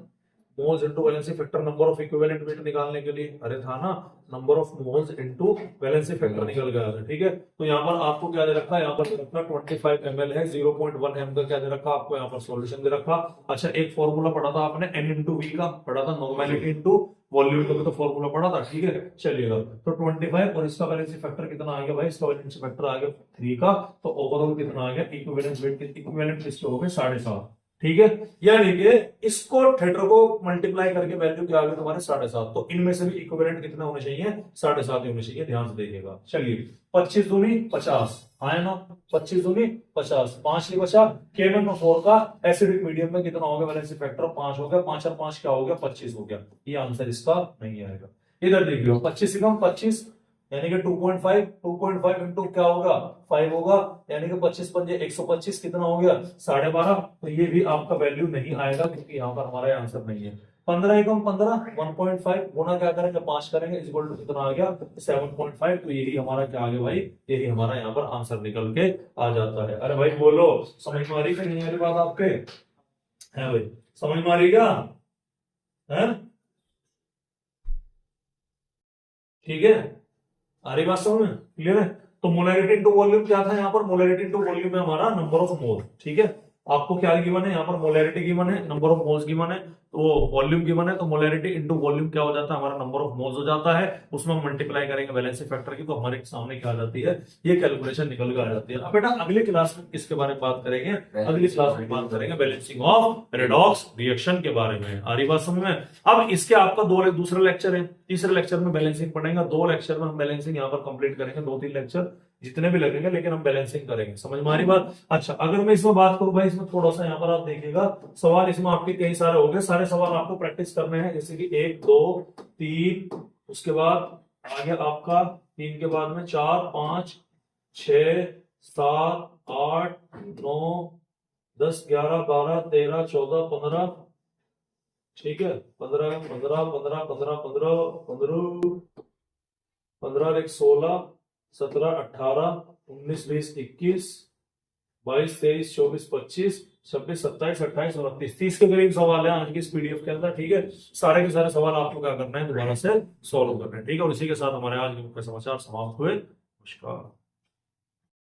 moles into valency factor number of equivalent weight निकालने के लिए, अरे था ना, number of moles into valency factor निकल गया था, ठीक है। तो यहाँ पर आपको क्या दे रखा है, यहाँ पर दे रखा 25 ml है, 0.1 m का क्या दे रखा आपको यहाँ पर सॉल्यूशन दे रखा। अच्छा, एक फॉर्मूला पढ़ा था आपने N इंटू वी का, पढ़ा था नॉर्मेलिटी इंटू वॉल्यूम का भी तो फॉर्मूला पढ़ा था, ठीक है। चलिएगा, तो 25 और इसका वैलेंसी फैक्टर कितना आ गया भाई, इसका वैलेंसी फैक्टर आ गया 3 का, तो ओवरऑल कितना आ गया, इक्विवेलेंट वेट के इक्विवेलेंट किसके हो गए 7.5, ठीक है। यानी कि इसको थेटर को मल्टीप्लाई करके वैल्यू क्या आ गई तुम्हारे 7.5, तो इनमें से भी इक्विवेलेंट कितना होने चाहिए, 7.5 होने चाहिए, ध्यान से देखिएगा। चलिए 25 दूनी 50 आया ना, 25 दूनी 50, 5 ही बचा। K1O4 का एसिडिक मीडियम में कितना हो गया वैलेंसी फैक्टर, 5 हो गया, 5 और 5 क्या हो गया 25 हो गया। ये आंसर इसका नहीं आएगा। इधर देख लो 25 से कम 25 यानी कि 2.5 इंटू क्या होगा 5 होगा, यानी कि 25 पंजे 125 कितना हो गया 12.5। तो ये भी आपका वैल्यू नहीं आएगा, क्योंकि यहाँ पर हमारा आंसर नहीं है। 15 एकम 15 1.5 गुना क्या करेंगे 5 करेंगे, इज इक्वल टू कितना आ गया 7.5। तो यही हमारा क्या आ गया भाई, यही हमारा यहाँ पर आंसर निकल के आ जाता है। अरे भाई बोलो, समझ में आ रही है नहीं आ रही बात आपके, है भाई समझ में आ रही क्या है, ठीक है। आ रही बात समझ में, क्लियर है। तो मोलैरिटी इनटू वॉल्यूम क्या था यहाँ पर, मोलैरिटी इनटू वॉल्यूम में हमारा नंबर ऑफ मोल, ठीक है। आपको क्या गिवन है यहाँ पर, मोलैरिटी गिवन है, नंबर ऑफ मोल्स गिवन है, तो वॉल्यूम गिवन है, तो मोलैरिटी इनटू वॉल्यूम क्या हो जाता है हमारा नंबर ऑफ मोल्स हो जाता है, उसमें हम मल्टीप्लाई करेंगे वैलेंसी फैक्टर की, तो हमारे सामने क्या आ जाती है, ये कैलकुलेशन निकल के आ जाती है। अब बेटा अगले क्लास में किसके बारे में बात करेंगे, अगली क्लास में बात करेंगे बैलेंसिंग ऑफ रेडॉक्स रिएक्शन के बारे में। आ रही बात समझ में। अब इसके आपका दूसरा लेक्चर है, तीसरे लेक्चर में बैलेंसिंग पढ़ेंगे, 2 लेक्चर में हम बैलेंसिंग यहाँ पर कंप्लीट करेंगे, 2-3 लेक्चर जितने भी लगेंगे, लेकिन हम बैलेंसिंग करेंगे। समझ में आ रही बात। अच्छा, अगर मैं इसमें बात करूं भाई, इसमें थोड़ा सा यहाँ पर आप देखिएगा, सवाल इसमें आपके कई सारे हो गए, सारे सवाल आपको प्रैक्टिस करने हैं, जैसे कि 1 2 3, उसके बाद आ गया आपका 3 के बाद में 4 5 6 7 8 9 10 11 12 13 14 15, ठीक है, 15 15 15 15 15 15 15 एक 16, 17 18, 19 20 21, 22 23 24 25 26 27 28 29 30 के करीब सवाल है आज की इस पीडीएफ के अंदर। ठीक है, सारे के सारे सवाल आपको क्या करना है, दोबारा से सॉल्व करना है। ठीक है, और इसी के साथ हमारे आज के मुख्य समाचार समाप्त हुए। नमस्कार।